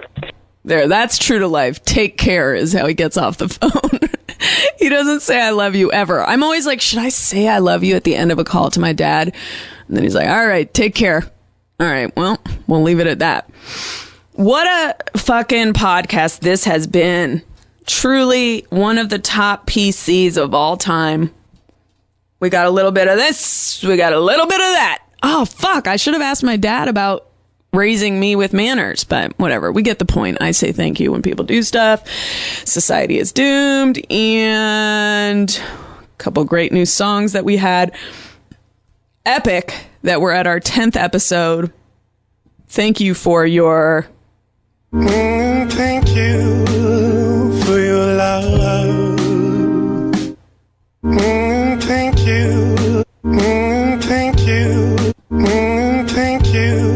There, that's true to life. Take care is how he gets off the phone. He doesn't say I love you ever. I'm always like, should I say I love you at the end of a call to my dad? And then he's like, all right, take care. All right, well, we'll leave it at that. What a fucking podcast this has been. Truly one of the top PCs of all time. We got a little bit of this. We got a little bit of that. Oh, fuck. I should have asked my dad about raising me with manners, but whatever. We get the point. I say thank you when people do stuff. Society is doomed. And a couple great new songs that we had. Epic that we're at our 10th episode. Thank you for your... Thank you for your love. Thank you. Thank you. Thank you.